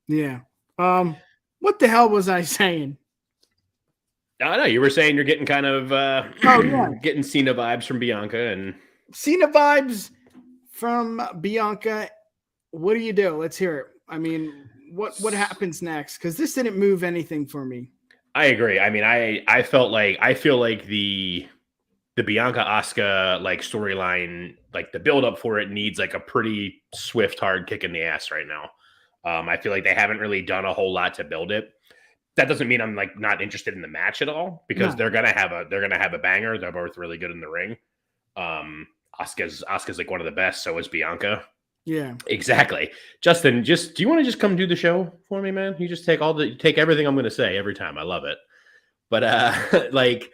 Yeah. What the hell was I saying? I know you were saying you're getting kind of getting Cena vibes from Bianca and Cena vibes from Bianca. What do you do? Let's hear it. I mean, what happens next? Because this didn't move anything for me. I agree. I mean, I feel like the Bianca Asuka like storyline, like the build up for it needs like a pretty swift, hard kick in the ass right now. I feel like they haven't really done a whole lot to build it. That doesn't mean I'm like not interested in the match at all because they're gonna have a banger. They're both really good in the ring. Asuka's like one of the best. So is Bianca. Yeah, exactly. Justin, do you want to just come do the show for me, man? You just take everything I'm going to say every time. I love it. But like,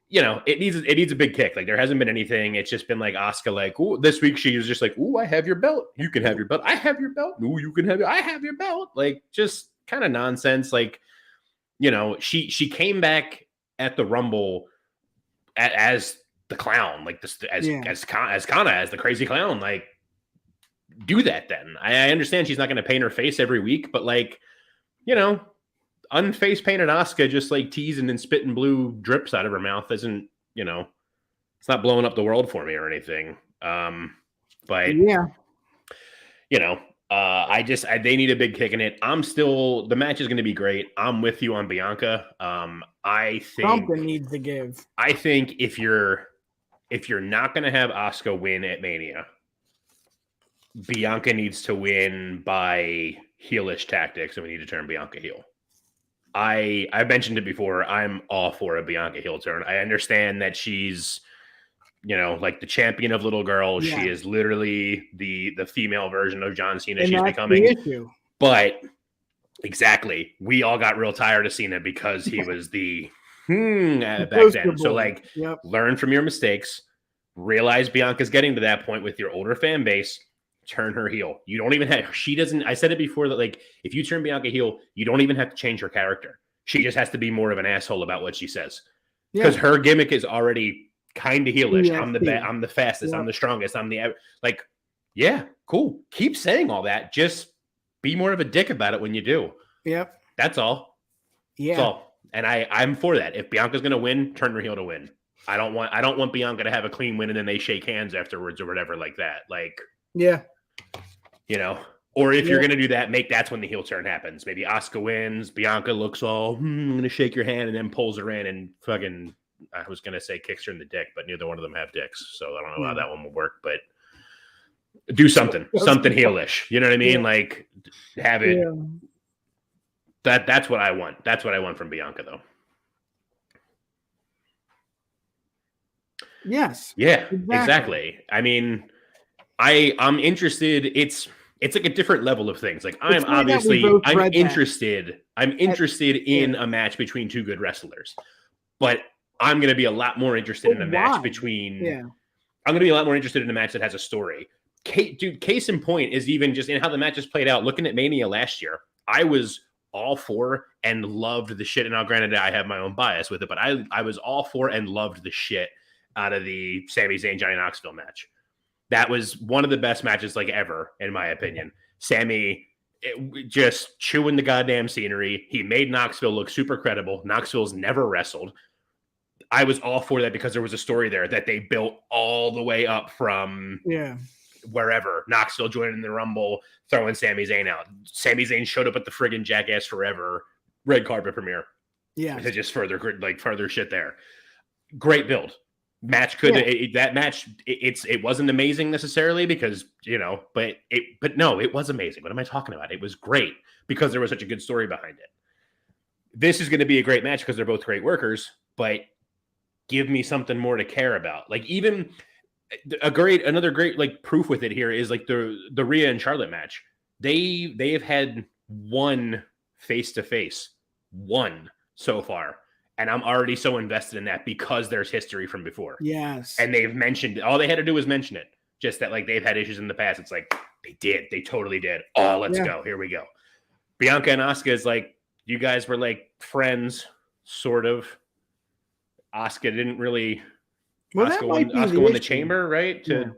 it needs a big kick. Like there hasn't been anything. It's just been like Asuka, like, ooh, this week she was just like, ooh, I have your belt. You can have your belt. I have your belt. Ooh, you can have it. I have your belt. Like just kind of nonsense. Like, she came back at the Rumble as the clown, like this as Kana as the crazy clown. Like, do that then. I understand she's not going to paint her face every week, but like, unface painted Asuka just like teasing and spitting blue drips out of her mouth isn't, it's not blowing up the world for me or anything. But yeah, they need a big kick in it. The match is going to be great. I'm with you on Bianca. I think something needs to give. I think if you're not going to have Asuka win at Mania, Bianca needs to win by heelish tactics, and we need to turn Bianca heel. I mentioned it before. I'm all for a Bianca heel turn. I understand that she's, like the champion of little girls. Yeah. She is literally the female version of John Cena. And She's that's becoming. the issue. But exactly, we all got real tired of Cena because he was the back then. So learn from your mistakes. Realize Bianca's getting to that point with your older fan base. Turn her heel. You don't even have, she doesn't, I said it before that if you turn Bianca heel, you don't even have to change her character. She just has to be more of an asshole about what she says. Because her gimmick is already kind of heelish. Yeah, I'm the fastest. I'm the strongest. I'm the, cool. Keep saying all that. Just be more of a dick about it when you do. Yep. That's all. Yeah. That's all. And I'm for that. If Bianca's going to win, turn her heel to win. I don't want Bianca to have a clean win and then they shake hands afterwards or whatever like that. Yeah. Or if you're going to do that, that's when the heel turn happens. Maybe Asuka wins, Bianca looks all, I'm going to shake your hand and then pulls her in and fucking, I was going to say kicks her in the dick, but neither one of them have dicks. So I don't know how that one will work, but do something heelish. You know what I mean? Yeah. Have it. Yeah. That's what I want. That's what I want from Bianca though. Yes. Yeah, exactly. I mean, I'm interested. It's like a different level of things. I'm interested in a match between two good wrestlers, but I'm going to be a lot more interested in a match between. Yeah. I'm going to be a lot more interested in a match that has a story. Case in point is even just in how the matches played out. Looking at Mania last year, I was all for and loved the shit. And now, granted, I have my own bias with it, but I was all for and loved the shit out of the Sami Zayn Johnny Knoxville match. That was one of the best matches ever, in my opinion. Sami just chewing the goddamn scenery. He made Knoxville look super credible. Knoxville's never wrestled. I was all for that because there was a story there that they built all the way up from wherever. Knoxville joining the Rumble, throwing Sami Zayn out. Sami Zayn showed up at the friggin' Jackass Forever red carpet premiere. Yeah. To just further shit there. Great build. Match it wasn't amazing necessarily because but no, it was amazing. What am I talking about? It was great because there was such a good story behind it. This is going to be a great match because they're both great workers, but give me something more to care about. Even another great proof with it here is the Rhea and Charlotte match. They have had one face-to-face, one so far. And I'm already so invested in that because there's history from before. Yes. And they've mentioned all they had to do was mention it. Just that they've had issues in the past. It's they did. They totally did. Oh, let's go. Here we go. Bianca and Asuka is you guys were friends, sort of. Asuka didn't really. Well, Asuka won the chamber, right? To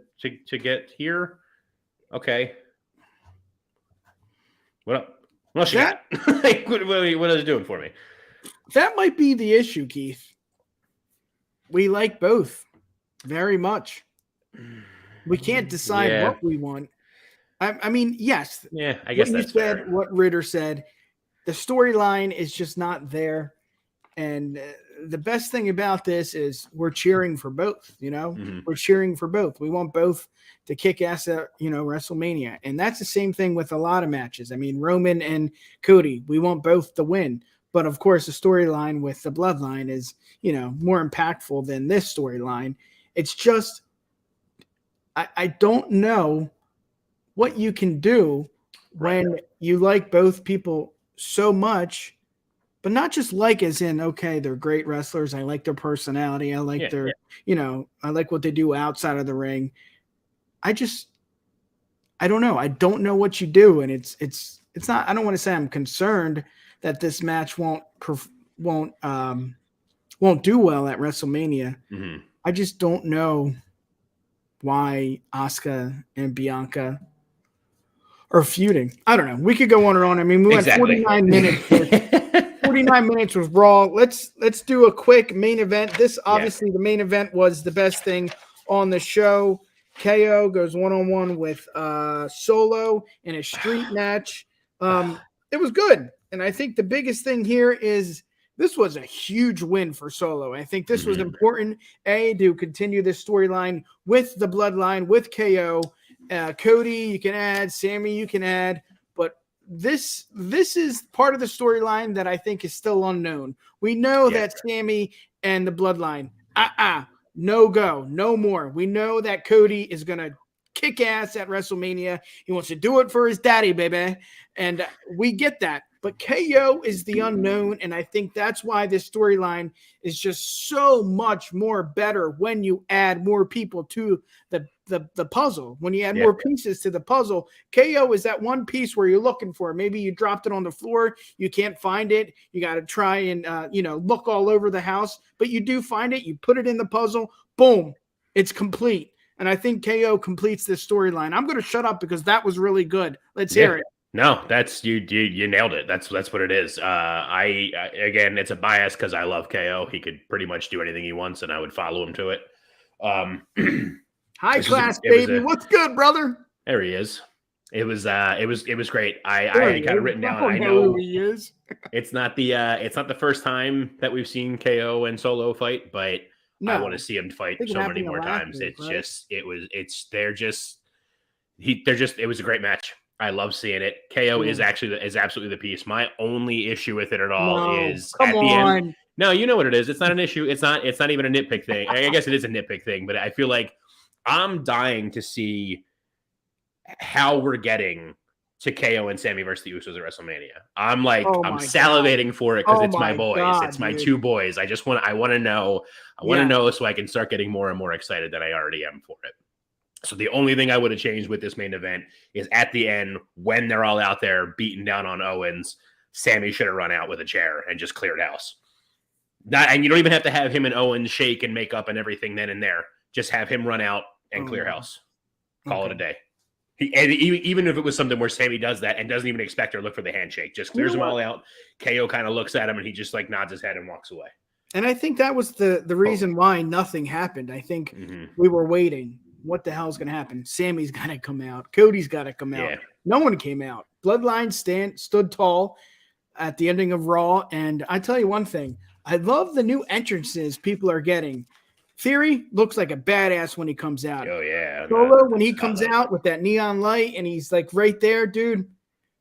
get here. Okay. What up? What else you got? What else you doing for me? That might be the issue, Keith. We like both very much. We can't decide what we want. I mean, yes. Yeah, I guess that's fair. What Ritter said. The storyline is just not there. And the best thing about this is we're cheering for both, Mm-hmm. We're cheering for both. We want both to kick ass at, WrestleMania. And that's the same thing with a lot of matches. I mean, Roman and Cody, we want both to win. But of course, the storyline with the Bloodline is, more impactful than this storyline. It's just, I don't know what you can do when you like both people so much, but not just as in, okay, they're great wrestlers. I like their personality. I like their, I like what they do outside of the ring. I don't know. I don't know what you do. And it's not, I don't want to say I'm concerned that this match won't do well at WrestleMania. Mm-hmm. I just don't know why Asuka and Bianca are feuding. I don't know. We could go on and on. I mean, we went 49 minutes. 49 minutes was Raw. Let's do a quick main event. This obviously the main event was the best thing on the show. KO goes one-on-one with Solo in a street match. It was good. And I think the biggest thing here is this was a huge win for Solo. I think this was important, to continue this storyline with the Bloodline, with KO. Cody, you can add. Sammy, you can add. But this is part of the storyline that I think is still unknown. We know that Sammy and the Bloodline, no go, no more. We know that Cody is going to kick ass at WrestleMania. He wants to do it for his daddy, baby. And we get that. But KO is the unknown, and I think that's why this storyline is just so much more better when you add more people to the puzzle. When you add more pieces to the puzzle, KO is that one piece where you're looking for. Maybe you dropped it on the floor, you can't find it. You got to try and look all over the house, but you do find it. You put it in the puzzle, boom, it's complete. And I think KO completes this storyline. I'm going to shut up because that was really good. Let's hear it. No, that's you nailed it. That's what it is. I again, it's a bias because I love KO. He could pretty much do anything he wants, and I would follow him to it. High class, baby. What's good, brother? There he is. It was great. I had kind of written down. I know who he is. It's not the first time that we've seen KO and Solo fight, but I want to see him fight so many more times. It was a great match. I love seeing it. KO is absolutely the piece. My only issue with it at all is at the end. No, you know what it is. It's not an issue. It's not even a nitpick thing. I guess it is a nitpick thing, but I feel like I'm dying to see how we're getting to KO and Sammy versus the Usos at WrestleMania. I'm salivating for it because it's my boys. It's my two boys. I want to know. I want to know so I can start getting more and more excited than I already am for it. So the only thing I would have changed with this main event is at the end, when they're all out there beating down on Owens, Sammy should have run out with a chair and just cleared house. And you don't even have to have him and Owens shake and make up and everything then and there. Just have him run out and clear house. Call it a day. Even if it was something where Sammy does that and doesn't even expect or look for the handshake, just clears them all out. KO kind of looks at him and he just nods his head and walks away. And I think that was the reason why nothing happened. I think we were waiting. What the hell's going to happen? Sammy's got to come out. Cody's got to come out. No one came out. Bloodline stood tall at the ending of Raw. And I tell you one thing. I love the new entrances people are getting. Theory looks like a badass when he comes out. Oh, yeah. Solo, when he comes out with that neon light and he's right there, dude,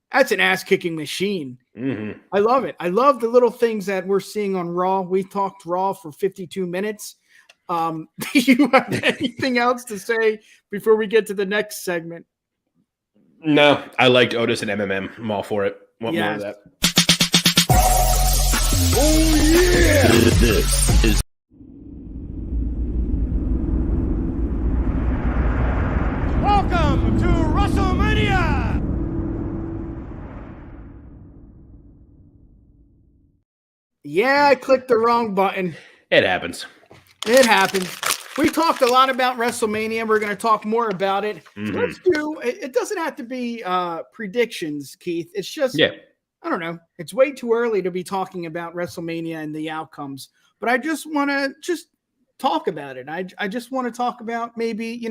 that's an ass-kicking machine. Mm-hmm. I love it. I love the little things that we're seeing on Raw. We talked Raw for 52 minutes. Do you have anything else to say before we get to the next segment? No, I liked Otis and MMM. I'm all for it. Want more of that? Oh yeah! This is Welcome to WrestleMania! Yeah, I clicked the wrong button. It happens. It happened. We talked a lot about WrestleMania. We're going to talk more about it. Let's do. It doesn't have to be predictions, Keith. It's just, I don't know. It's way too early to be talking about WrestleMania and the outcomes. But I just want to talk about it. I just want to talk about maybe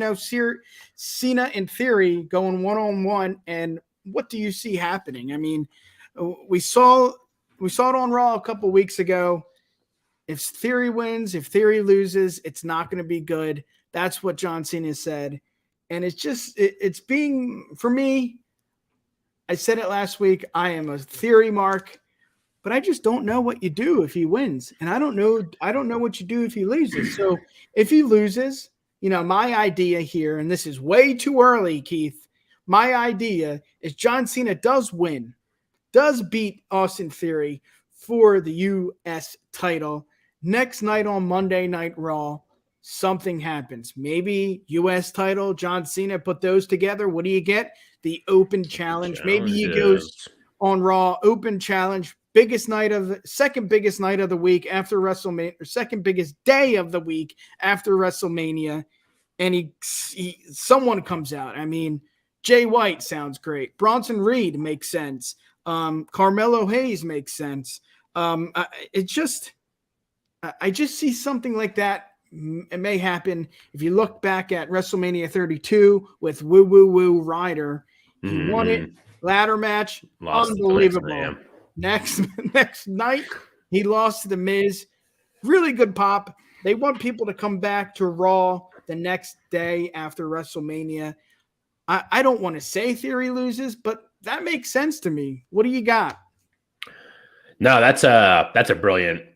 Cena and Theory going one-on-one, and what do you see happening? I mean, we saw it on Raw a couple weeks ago. If Theory wins, if Theory loses, it's not going to be good. That's what John Cena said. And it's being, for me, I said it last week, I am a Theory mark, but I just don't know what you do if he wins. And I don't know what you do if he loses. So if he loses, my idea here, and this is way too early, Keith, my idea is John Cena does win, does beat Austin Theory for the U.S. title. Next night on Monday Night Raw, something happens. Maybe U.S. title, John Cena, put those together. What do you get? The open challenge. Maybe he goes on Raw, open challenge, second biggest night of the week after WrestleMania, or second biggest day of the week after WrestleMania, and someone comes out. I mean, Jay White sounds great. Bronson Reed makes sense. Carmelo Hayes makes sense. I just see something like that. It may happen. If you look back at WrestleMania 32 with Woo Woo Woo Ryder, he won it. Ladder match, unbelievable. Next night, he lost to The Miz. Really good pop. They want people to come back to Raw the next day after WrestleMania. I don't want to say Theory loses, but that makes sense to me. What do you got? No, that's a brilliant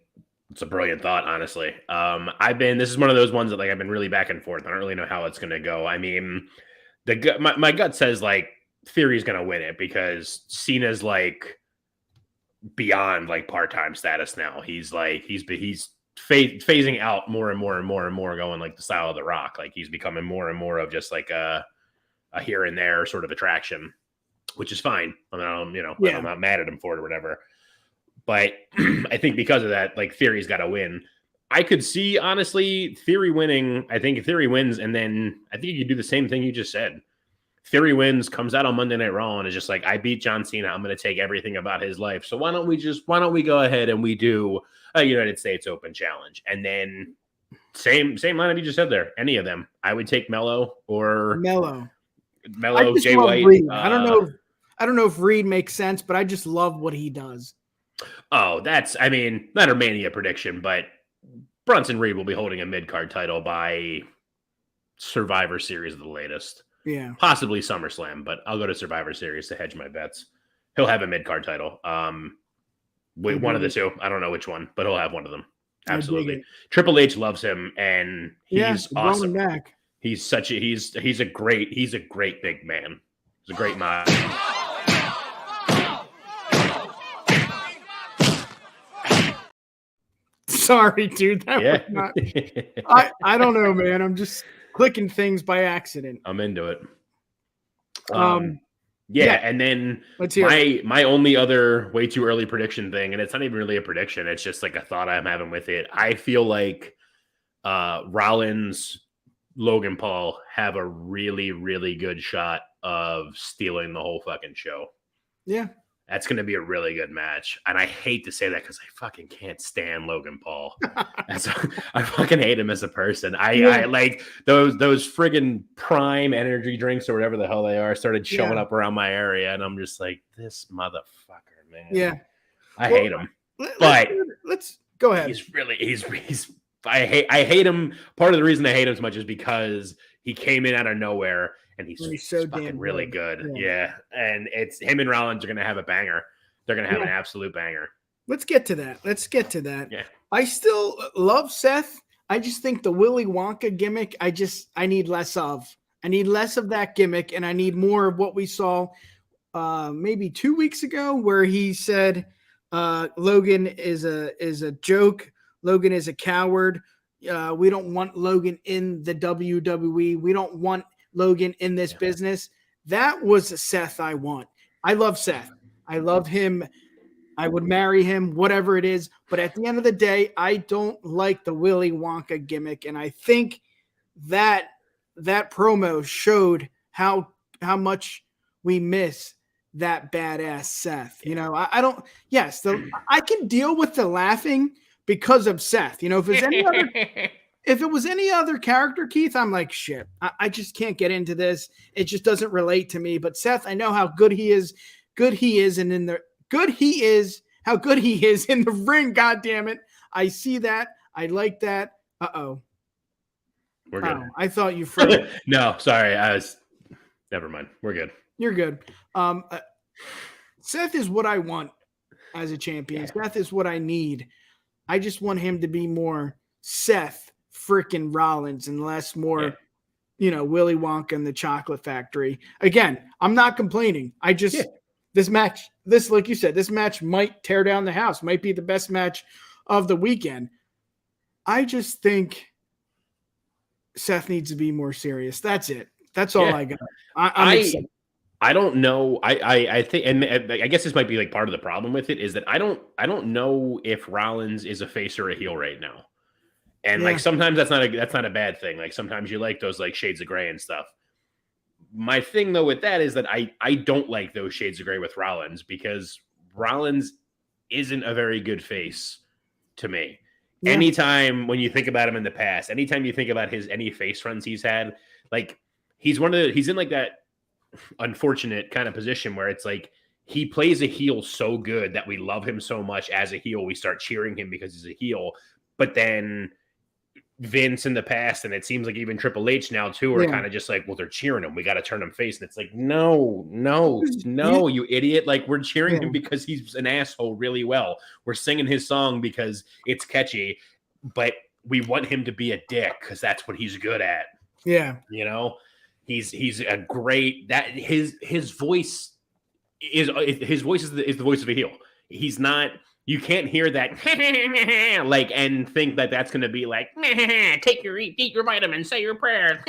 thought, honestly. This is one of those ones that like I've been really back and forth. I don't really know how it's gonna go. I mean, my gut says like Theory's gonna win it because Cena's like beyond like part-time status now. He's phasing out more and more and more and more, going like the style of The Rock. Like he's becoming more and more of just like a here and there sort of attraction, which is fine. I mean, I'm not mad at him for it or whatever. But I think because of that, like Theory's got to win. I could see, honestly, Theory winning. I think if Theory wins, and then I think you could do the same thing you just said. Theory wins, comes out on Monday Night Raw, and is just like, I beat John Cena. I'm going to take everything about his life. So why don't we go ahead and we do a United States Open Challenge? And then same line you just said there. Any of them. I would take Mello, Jay White. Reed. I don't know if Reed makes sense, but I just love what he does. Oh, not a Mania prediction, but Bronson Reed will be holding a mid-card title by Survivor Series at the latest. Yeah. Possibly SummerSlam, but I'll go to Survivor Series to hedge my bets. He'll have a mid-card title. One of the two. I don't know which one, but he'll have one of them. Absolutely. Triple H loves him, and he's awesome. Back. He's a great big man. He's a great man. Sorry, dude. That was not. I don't know, man. I'm just clicking things by accident. I'm into it. Yeah, and then let's hear my only other way too early prediction thing, and it's not even really a prediction. It's just like a thought I'm having with it. I feel like Rollins, Logan Paul have a really, really good shot of stealing the whole fucking show. Yeah. That's going to be a really good match. And I hate to say that because I fucking can't stand Logan Paul. I fucking hate him as a person. I like those friggin' Prime energy drinks or whatever the hell they are started showing up around my area. And I'm just like, this motherfucker, man. Yeah. I hate him. But let's go ahead. I hate him. Part of the reason I hate him so much is because he came in out of nowhere. And he's so fucking really good. Yeah. And it's him and Rollins are going to have a banger. They're going to have an absolute banger. Let's get to that. Yeah. I still love Seth. I just think the Willy Wonka gimmick, I need less of. I need less of that gimmick, and I need more of what we saw maybe 2 weeks ago where he said Logan is a joke. Logan is a coward. We don't want Logan in the WWE. We don't want Logan in this business. That was a Seth I want. I love Seth. I love him. I would marry him, whatever it is. But at the end of the day, I don't like the Willy Wonka gimmick. And I think that promo showed how much we miss that badass Seth. I can deal with the laughing because of Seth. If it was any other character, Keith, I'm like, shit, I just can't get into this. It just doesn't relate to me. But Seth, I know how good he is, how good he is in the ring. God damn it. I see that. I like that. Uh-oh. We're good. I thought you froze. No, sorry. Never mind. We're good. You're good. Seth is what I want as a champion. Yeah. Seth is what I need. I just want him to be more Seth freaking Rollins and less more, Willy Wonka and the Chocolate Factory. Again, I'm not complaining. This match, like you said, this match might tear down the house, might be the best match of the weekend. I just think Seth needs to be more serious. That's it. That's all I got. I don't know. I think, and I guess this might be like part of the problem with it is that I don't know if Rollins is a face or a heel right now. And like sometimes that's not a bad thing. Like sometimes you like those like shades of gray and stuff. My thing though with that is that I don't like those shades of gray with Rollins because Rollins isn't a very good face to me. Yeah. Anytime when you think about him in the past, anytime you think about any face runs he's had, like he's in like that unfortunate kind of position where it's like he plays a heel so good that we love him so much as a heel. We start cheering him because he's a heel, but then Vince in the past, and it seems like even Triple H now too are kind of just like, well, they're cheering him. We got to turn him face, and it's like, no, you idiot! Like we're cheering him because he's an asshole really well. We're singing his song because it's catchy, but we want him to be a dick because that's what he's good at. Yeah, he's a great that his voice is the voice of a heel. He's not. You can't hear that like and think that that's going to be like eat your vitamins, say your prayer.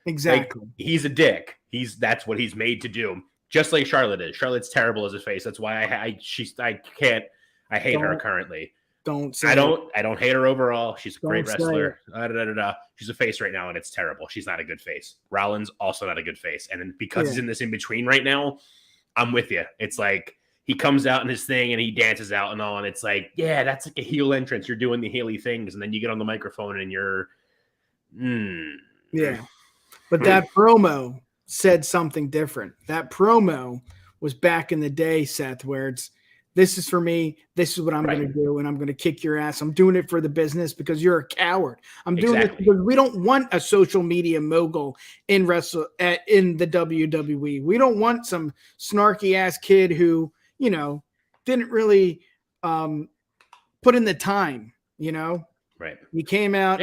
Exactly. Like, he's a dick. That's what he's made to do. Just like Charlotte is. Charlotte's terrible as a face. That's why I hate her currently. I don't hate her overall. She's a great wrestler. She's a face right now, and it's terrible. She's not a good face. Rollins also not a good face. And then because he's in this in between right now, I'm with you. It's like he comes out in his thing and he dances out and all, and it's like, yeah, that's like a heel entrance. You're doing the Healy things, and then you get on the microphone and you're, yeah. But that promo said something different. That promo was back in the day, Seth, where this is for me. This is what I'm going to do, and I'm going to kick your ass. I'm doing it for the business because you're a coward. I'm doing it because we don't want a social media mogul in the WWE. We don't want some snarky ass kid who, didn't really put in the time, Right. He came out,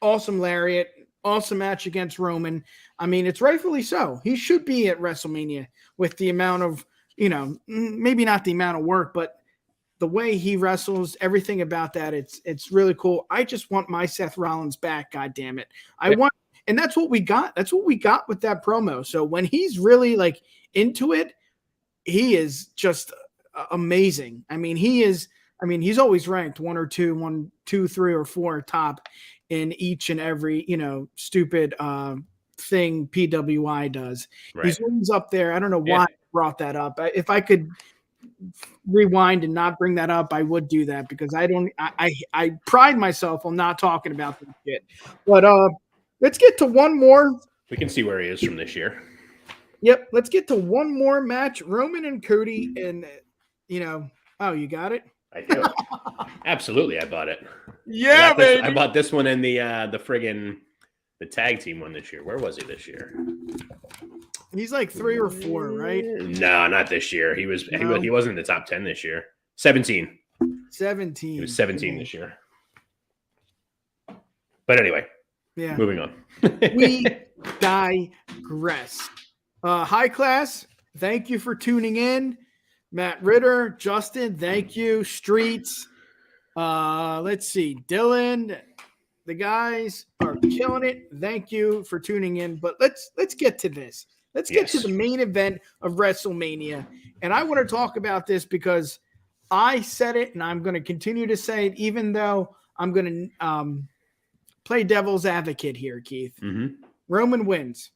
awesome lariat, awesome match against Roman. I mean, it's rightfully so. He should be at WrestleMania with the amount of, maybe not the amount of work, but the way he wrestles, everything about that, it's really cool. I just want my Seth Rollins back, God damn it. And that's what we got. That's what we got with that promo. So when he's really like into it, he is just amazing. I mean, he's always ranked 1 or 2, 3 or 4 top in each and every, stupid thing PWI does. Right. He's always up there. I don't know why I brought that up. If I could rewind and not bring that up, I would do that because I pride myself on not talking about this shit. But let's get to one more. We can see where he is from this year. Yep, let's get to one more match. Roman and Cody, and you got it? I do. Absolutely, I bought it. Yeah, baby. I bought this one in the tag team one this year. Where was he this year? He's like 3 or 4, right? No, not this year. He wasn't in the top 10 this year. 17. 17. He was 17 this year. But anyway, moving on. We digress. High class, thank you for tuning in. Matt Ritter, Justin, thank you. Streets, let's see, Dylan, the guys are killing it. Thank you for tuning in. But let's get to this. Let's get to the main event of WrestleMania. And I want to talk about this because I said it, and I'm going to continue to say it, even though I'm going to play devil's advocate here, Keith. Mm-hmm. Roman wins.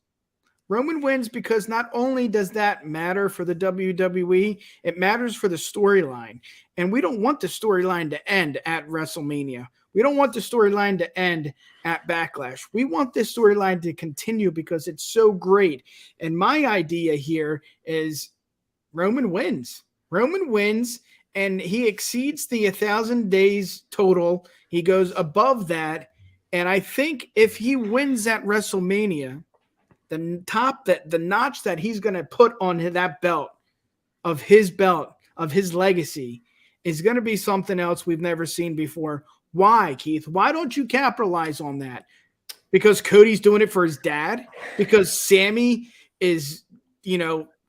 Roman wins because not only does that matter for the WWE, it matters for the storyline. And we don't want the storyline to end at WrestleMania. We don't want the storyline to end at Backlash. We want this storyline to continue because it's so great. And my idea here is Roman wins. Roman wins, and he exceeds the 1,000 days total. He goes above that. And I think if he wins at WrestleMania, the notch that he's going to put on that belt, of his legacy, is going to be something else we've never seen before. Why, Keith? Why don't you capitalize on that? Because Cody's doing it for his dad? Because Sammy is,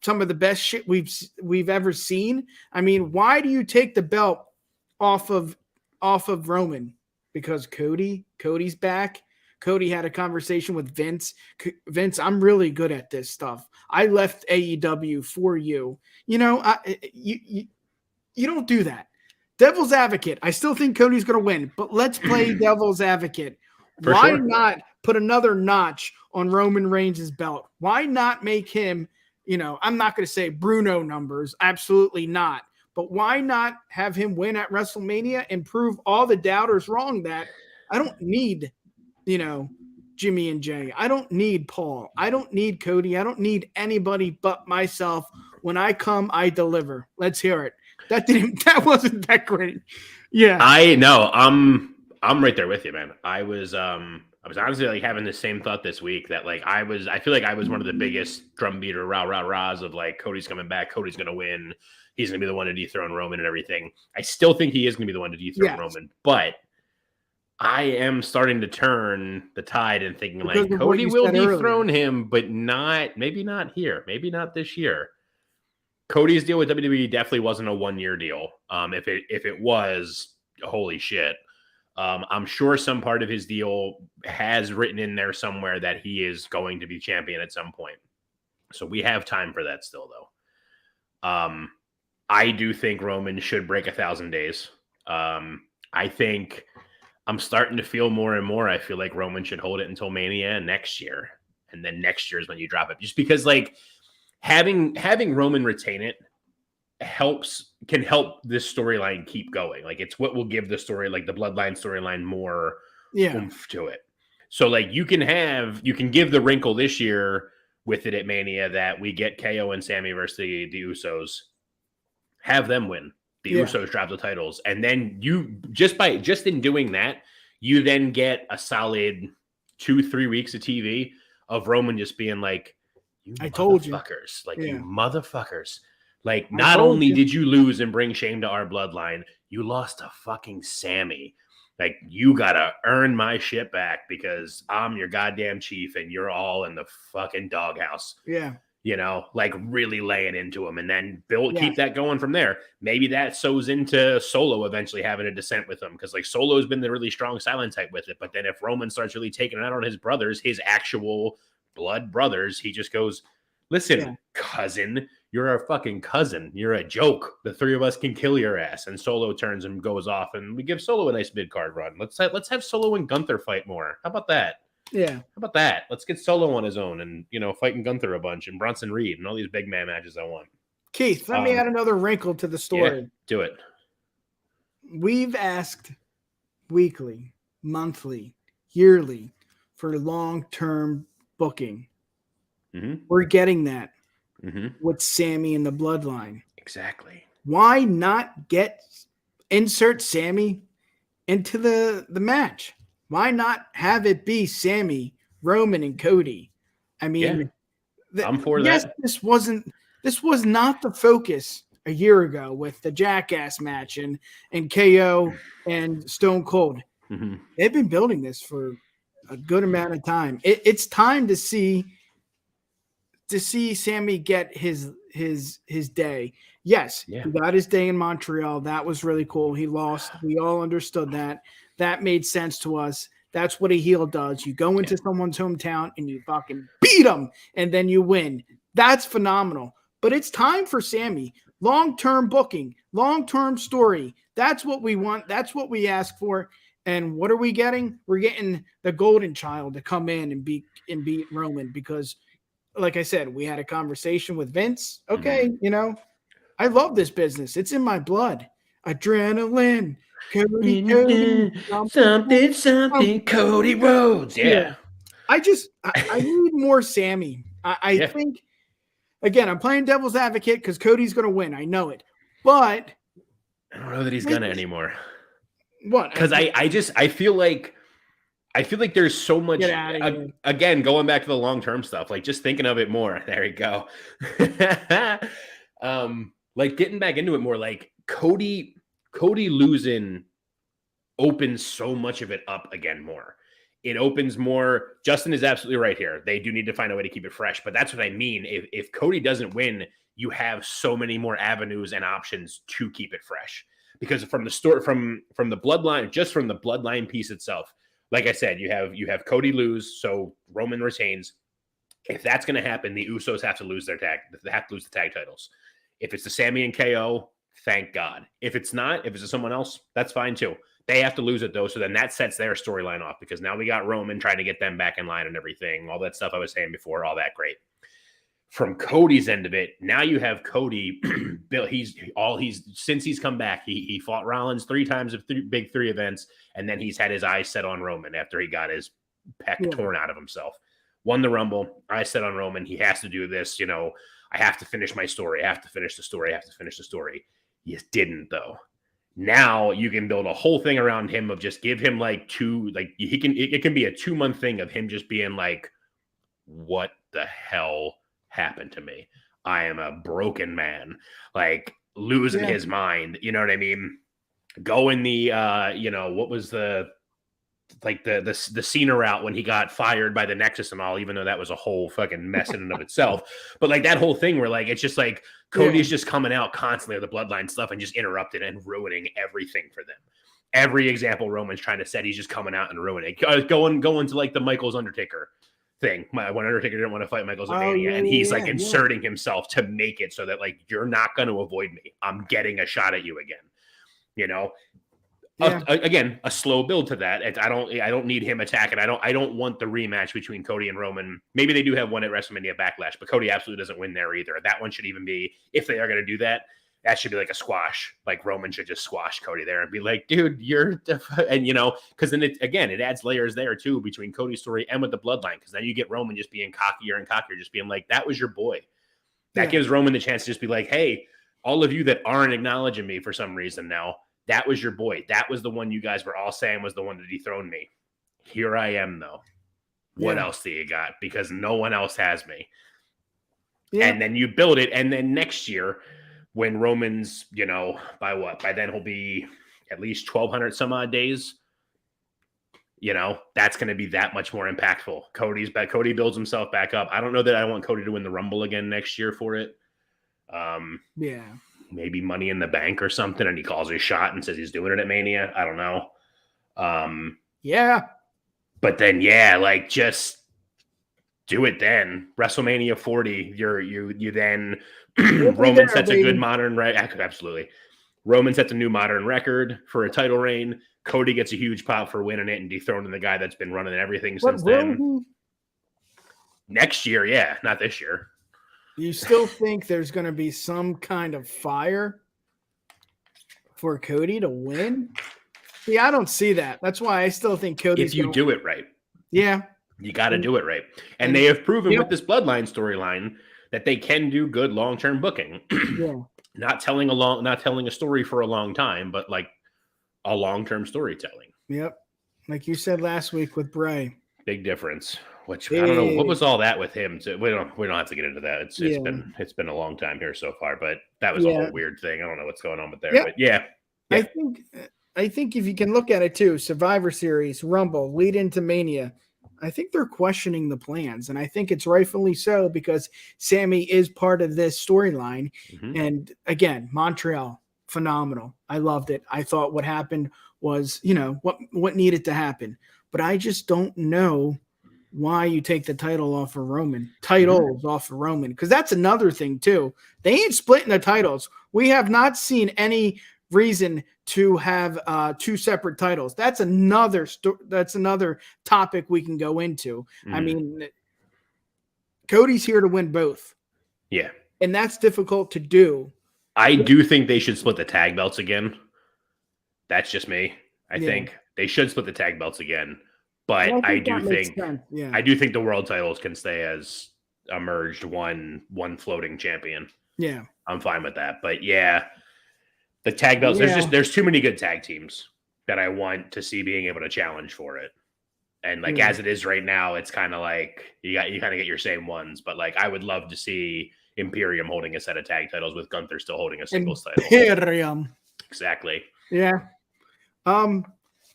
some of the best shit we've ever seen? I mean, why do you take the belt off of Roman? Because Cody's back. Cody had a conversation with Vince. Vince, I'm really good at this stuff. I left AEW for you. You don't do that. Devil's advocate. I still think Cody's going to win, but let's play devil's advocate. Why not put another notch on Roman Reigns' belt? Why not make him, I'm not going to say Bruno numbers. Absolutely not. But why not have him win at WrestleMania and prove all the doubters wrong that I don't need, Jimmy and Jay. I don't need Paul. I don't need Cody. I don't need anybody but myself. When I come, I deliver. Let's hear it. That wasn't that great. Yeah. I know. I'm I'm right there with you, man. I was honestly like having the same thought this week that like I feel like I was one of the biggest drum beater rah-rahs of like Cody's coming back, Cody's going to win. He's going to be the one to dethrone Roman and everything. I still think he is going to be the one to dethrone Roman, but I am starting to turn the tide and thinking like Cody will dethrone him, but maybe not here, maybe not this year. Cody's deal with WWE definitely wasn't a 1-year deal. If it was, holy shit. I'm sure some part of his deal has written in there somewhere that he is going to be champion at some point. So we have time for that still, though. I do think Roman should break 1,000 days. I think I'm starting to feel more and more. I feel like Roman should hold it until Mania next year. And then next year is when you drop it. Just because like having Roman retain it can help this storyline keep going. Like it's what will give the story, like the Bloodline storyline, more oomph to it. So like you can give the wrinkle this year with it at Mania that we get KO and Sammy versus the Usos, have them win. The Usos drop the titles, and then you just in doing that, you then get a solid 2-3 weeks of TV of Roman just being like, I told you, like you motherfuckers. Like, not only did you lose and bring shame to our bloodline, you lost to fucking Sammy. Like, you gotta earn my shit back because I'm your goddamn chief and you're all in the fucking doghouse. Yeah. You know, like really laying into him and then keep that going from there. Maybe that sows into Solo eventually having a descent with him because like Solo's been the really strong silent type with it. But then if Roman starts really taking it out on his brothers, his actual blood brothers, he just goes, listen, cousin, you're our fucking cousin. You're a joke. The three of us can kill your ass. And Solo turns and goes off and we give Solo a nice mid-card run. Let's have Solo and Gunther fight more. How about that? Yeah. How about that? Let's get Solo on his own and, fighting Gunther a bunch and Bronson Reed and all these big man matches I want. Keith, let me add another wrinkle to the story. Yeah, do it. We've asked weekly, monthly, yearly for long-term booking. Mm-hmm. We're getting that with Sammy and the Bloodline. Exactly. Why not insert Sammy into the match? Why not have it be Sammy, Roman, and Cody? I mean, I'm for that. This was not the focus a year ago with the Jackass match and KO and Stone Cold. Mm-hmm. They've been building this for a good amount of time. It's time to see Sammy get his day. Yes, he got his day in Montreal. That was really cool. He lost. We all understood that. That made sense to us. That's what a heel does. You go into someone's hometown and you fucking beat them, and then you win. That's phenomenal. But it's time for Sammy. Long-term booking, long-term story. That's what we want. That's what we ask for. And what are we getting? We're getting the golden child to come in and beat Roman because, like I said, we had a conversation with Vince. Okay, I love this business. It's in my blood. Adrenaline. Cody, something, Cody Rhodes. Yeah. I need more Sammy. I think, again, I'm playing devil's advocate because Cody's going to win. I know it. But I don't know that he's going to anymore. What? Because I feel like there's so much, again, going back to the long-term stuff, like just thinking of it more. There you go. Like getting back into it more, like Cody losing opens so much of it up again more. It opens more. Justin is absolutely right here. They do need to find a way to keep it fresh, but that's what I mean. If Cody doesn't win, you have so many more avenues and options to keep it fresh. Because from the story, from the bloodline, just from the bloodline piece itself, like I said, you have Cody lose, so Roman retains. If that's going to happen, the Usos have to lose the tag titles. If it's the Sammy and KO, thank God. If it's not, if it's someone else, that's fine too. They have to lose it though. So then that sets their storyline off because now we got Roman trying to get them back in line and everything. All that stuff I was saying before, all that great. From Cody's end of it, now you have Cody. Bill, since he's come back, he fought Rollins 3 times of big 3 events, and then he's had his eyes set on Roman after he got his pec torn out of himself. Won the Rumble. Eyes set on Roman. He has to do this. I have to finish my story. I have to finish the story. You didn't, though. Now you can build a whole thing around him of just give him like it can be a 2-month thing of him just being like, what the hell happened to me? I am a broken man, like losing his mind. You know what I mean? Go in the, what was the Cena route when he got fired by the Nexus and all, even though that was a whole fucking mess in and of itself. But like that whole thing where like, it's just like Cody's just coming out constantly with the Bloodline stuff and just interrupting and ruining everything for them. Every example Roman's trying to set, he's just coming out and ruining it. Going to like the Michaels Undertaker thing. When Undertaker didn't want to fight Michaels at Mania, and he's like inserting himself to make it so that like, you're not going to avoid me. I'm getting a shot at you again. You know, again, a slow build to that. I don't need him attacking. I don't want the rematch between Cody and Roman. Maybe they do have one at WrestleMania Backlash, but Cody absolutely doesn't win there either. That one should even be, if they are going to do that, that should be like a squash. Like Roman should just squash Cody there and be like, dude, and because then it adds layers there too between Cody's story and with the Bloodline. Because then you get Roman just being cockier and cockier, just being like, that was your boy. That gives Roman the chance to just be like, hey, all of you that aren't acknowledging me for some reason now, that was your boy. That was the one you guys were all saying was the one to dethrone me. Here I am, though. What else do you got? Because no one else has me. Yeah. And then you build it. And then next year, when Roman's, by then he'll be at least 1,200 some odd days. That's going to be that much more impactful. Cody builds himself back up. I don't know that I want Cody to win the Rumble again next year for it. Maybe Money in the Bank or something, and he calls his shot and says he's doing it at Mania. I don't know. But then, like just do it then. WrestleMania 40, you then Roman sets a good modern record. Absolutely. Roman sets a new modern record for a title reign. Cody gets a huge pop for winning it and dethroning the guy that's been running everything since then. Next year, not this year. You still think there's going to be some kind of fire for Cody to win? Yeah, I don't see that. That's why I still think Cody's if you do it right. Yeah. You got to do it right. And they have proven with this Bloodline storyline that they can do good long-term booking. Not telling a story for a long time, but like a long-term storytelling. Yep. Like you said last week with Bray. Big difference. Which I don't know what was all that with him. So we don't have to get into that. It's been a long time here so far, but that was a whole weird thing. I don't know what's going on with there, but I think if you can look at it too, Survivor Series, Rumble, lead into Mania, I think they're questioning the plans, and I think it's rightfully so because Sammy is part of this storyline. And again, Montreal, phenomenal. I loved it. I thought what happened was, what needed to happen, but I just don't know why you take the title off of Roman, off of Roman, because that's another thing too. They ain't splitting the titles. We have not seen any reason to have two separate titles. That's another topic we can go into. I mean, Cody's here to win both. Yeah. And that's difficult to do. I do think they should split the tag belts again. That's just me. I think they should split the tag belts again. But I do think the world titles can stay as a merged one floating champion. Yeah. I'm fine with that. But the tag belts, there's too many good tag teams that I want to see being able to challenge for it. And like as it is right now, it's kind of like you kind of get your same ones, but like I would love to see Imperium holding a set of tag titles with Gunther still holding a singles title. Imperium. Exactly. Yeah.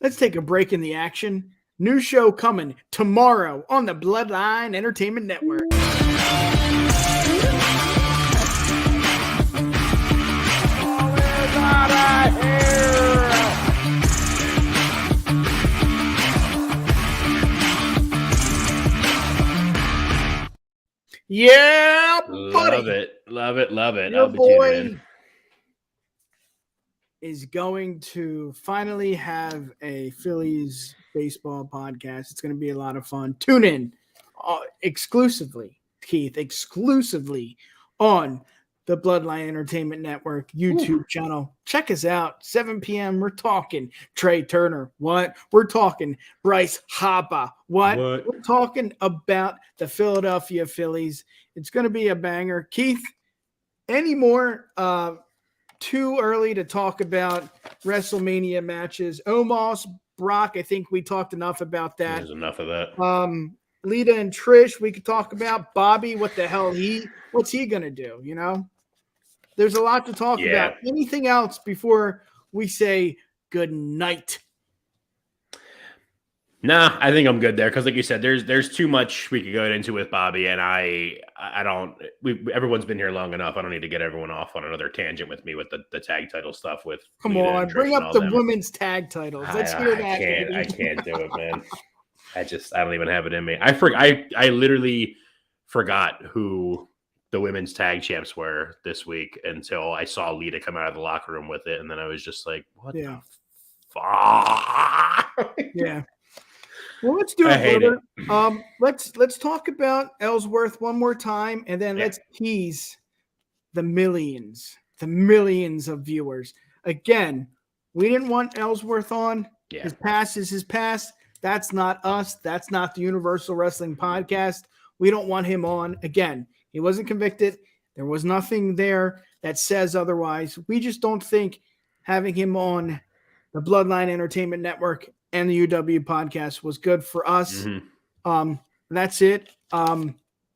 Let's take a break in the action. New show coming tomorrow on the Bloodline Entertainment Network. Yeah, buddy. Love it. Your boy is going to finally have a Phillies baseball podcast. It's going to be a lot of fun. Tune in exclusively on the Bloodline Entertainment Network YouTube channel. Check us out. 7 p.m. We're talking Trey Turner. What? We're talking Bryce Harper. What? We're talking about the Philadelphia Phillies. It's going to be a banger. Keith, any more too early to talk about WrestleMania matches. Omos, Brock, I think we talked enough about that. There's enough of that. Lita and Trish, we could talk about. Bobby, what the hell what's he gonna do? You know, there's a lot to talk about. Anything else before we say good night? Nah, I think I'm good there because, like you said, there's too much we could go into with Bobby, and I don't. Everyone's been here long enough. I don't need to get everyone off on another tangent with me with the tag title stuff. With come Lita on, and Trish bring up and the them. women's tag titles. Let's hear that. I can't do it, man. I don't even have it in me. I literally forgot who the women's tag champs were this week until I saw Lita come out of the locker room with it, and then I was just like, "What the fuck?" Yeah. Well, let's do it, brother. Let's talk about Ellsworth one more time, and then let's tease the millions of viewers. Again, we didn't want Ellsworth on. Yeah. His past is his past. That's not us. That's not the Universal Wrestling Podcast. We don't want him on. Again, he wasn't convicted. There was nothing there that says otherwise. We just don't think having him on the Bloodline Entertainment Network and the UW podcast was good for us. Mm-hmm. That's it.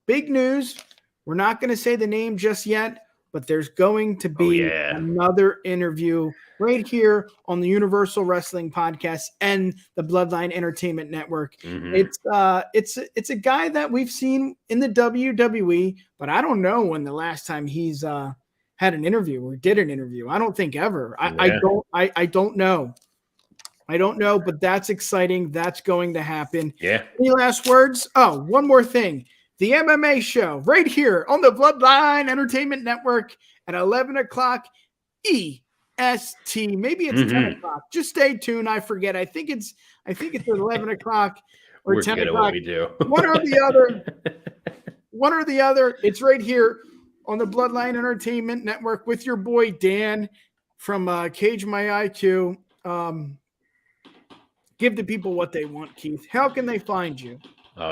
Big news. We're not going to say the name just yet, but there's going to be another interview right here on the Universal Wrestling Podcast and the Bloodline Entertainment Network. Mm-hmm. It's a guy that we've seen in the WWE, but I don't know when the last time he's had an interview or did an interview. I don't think ever. I don't know. I don't know, but that's exciting. That's going to happen. Yeah. Any last words? Oh, one more thing. The MMA show right here on the Bloodline Entertainment Network at 11 o'clock EST. Maybe it's 10 o'clock. Just stay tuned. I forget. I think it's at 11 o'clock or We're 10 good o'clock. at what we do. One or the other. One or the other. It's right here on the Bloodline Entertainment Network with your boy Dan from Cage My IQ. Give the people what they want, Keith. How can they find you?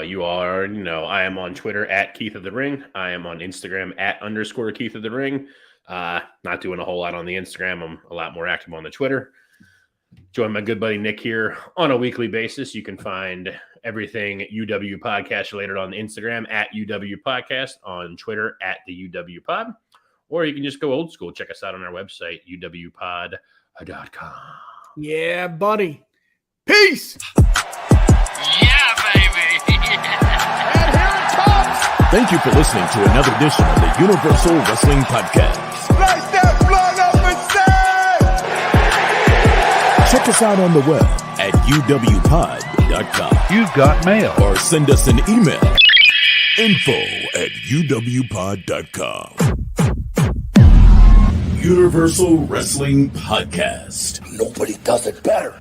You already know. I am on Twitter at Keith of the Ring. I am on Instagram at _Keith of the Ring. Not doing a whole lot on the Instagram. I'm a lot more active on the Twitter. Join my good buddy Nick here on a weekly basis. You can find everything UW Podcast related on Instagram at UW Podcast, on Twitter at the UWPod, or you can just go old school. Check us out on our website, UWPod.com. Yeah, buddy. Peace. Yeah, baby. And here it comes. Thank you for listening to another edition of the Universal Wrestling Podcast. Slice that blood up and say. Check us out on the web at UWPod.com. You've got mail. Or send us an email. info@UWPod.com. Universal Wrestling Podcast. Nobody does it better.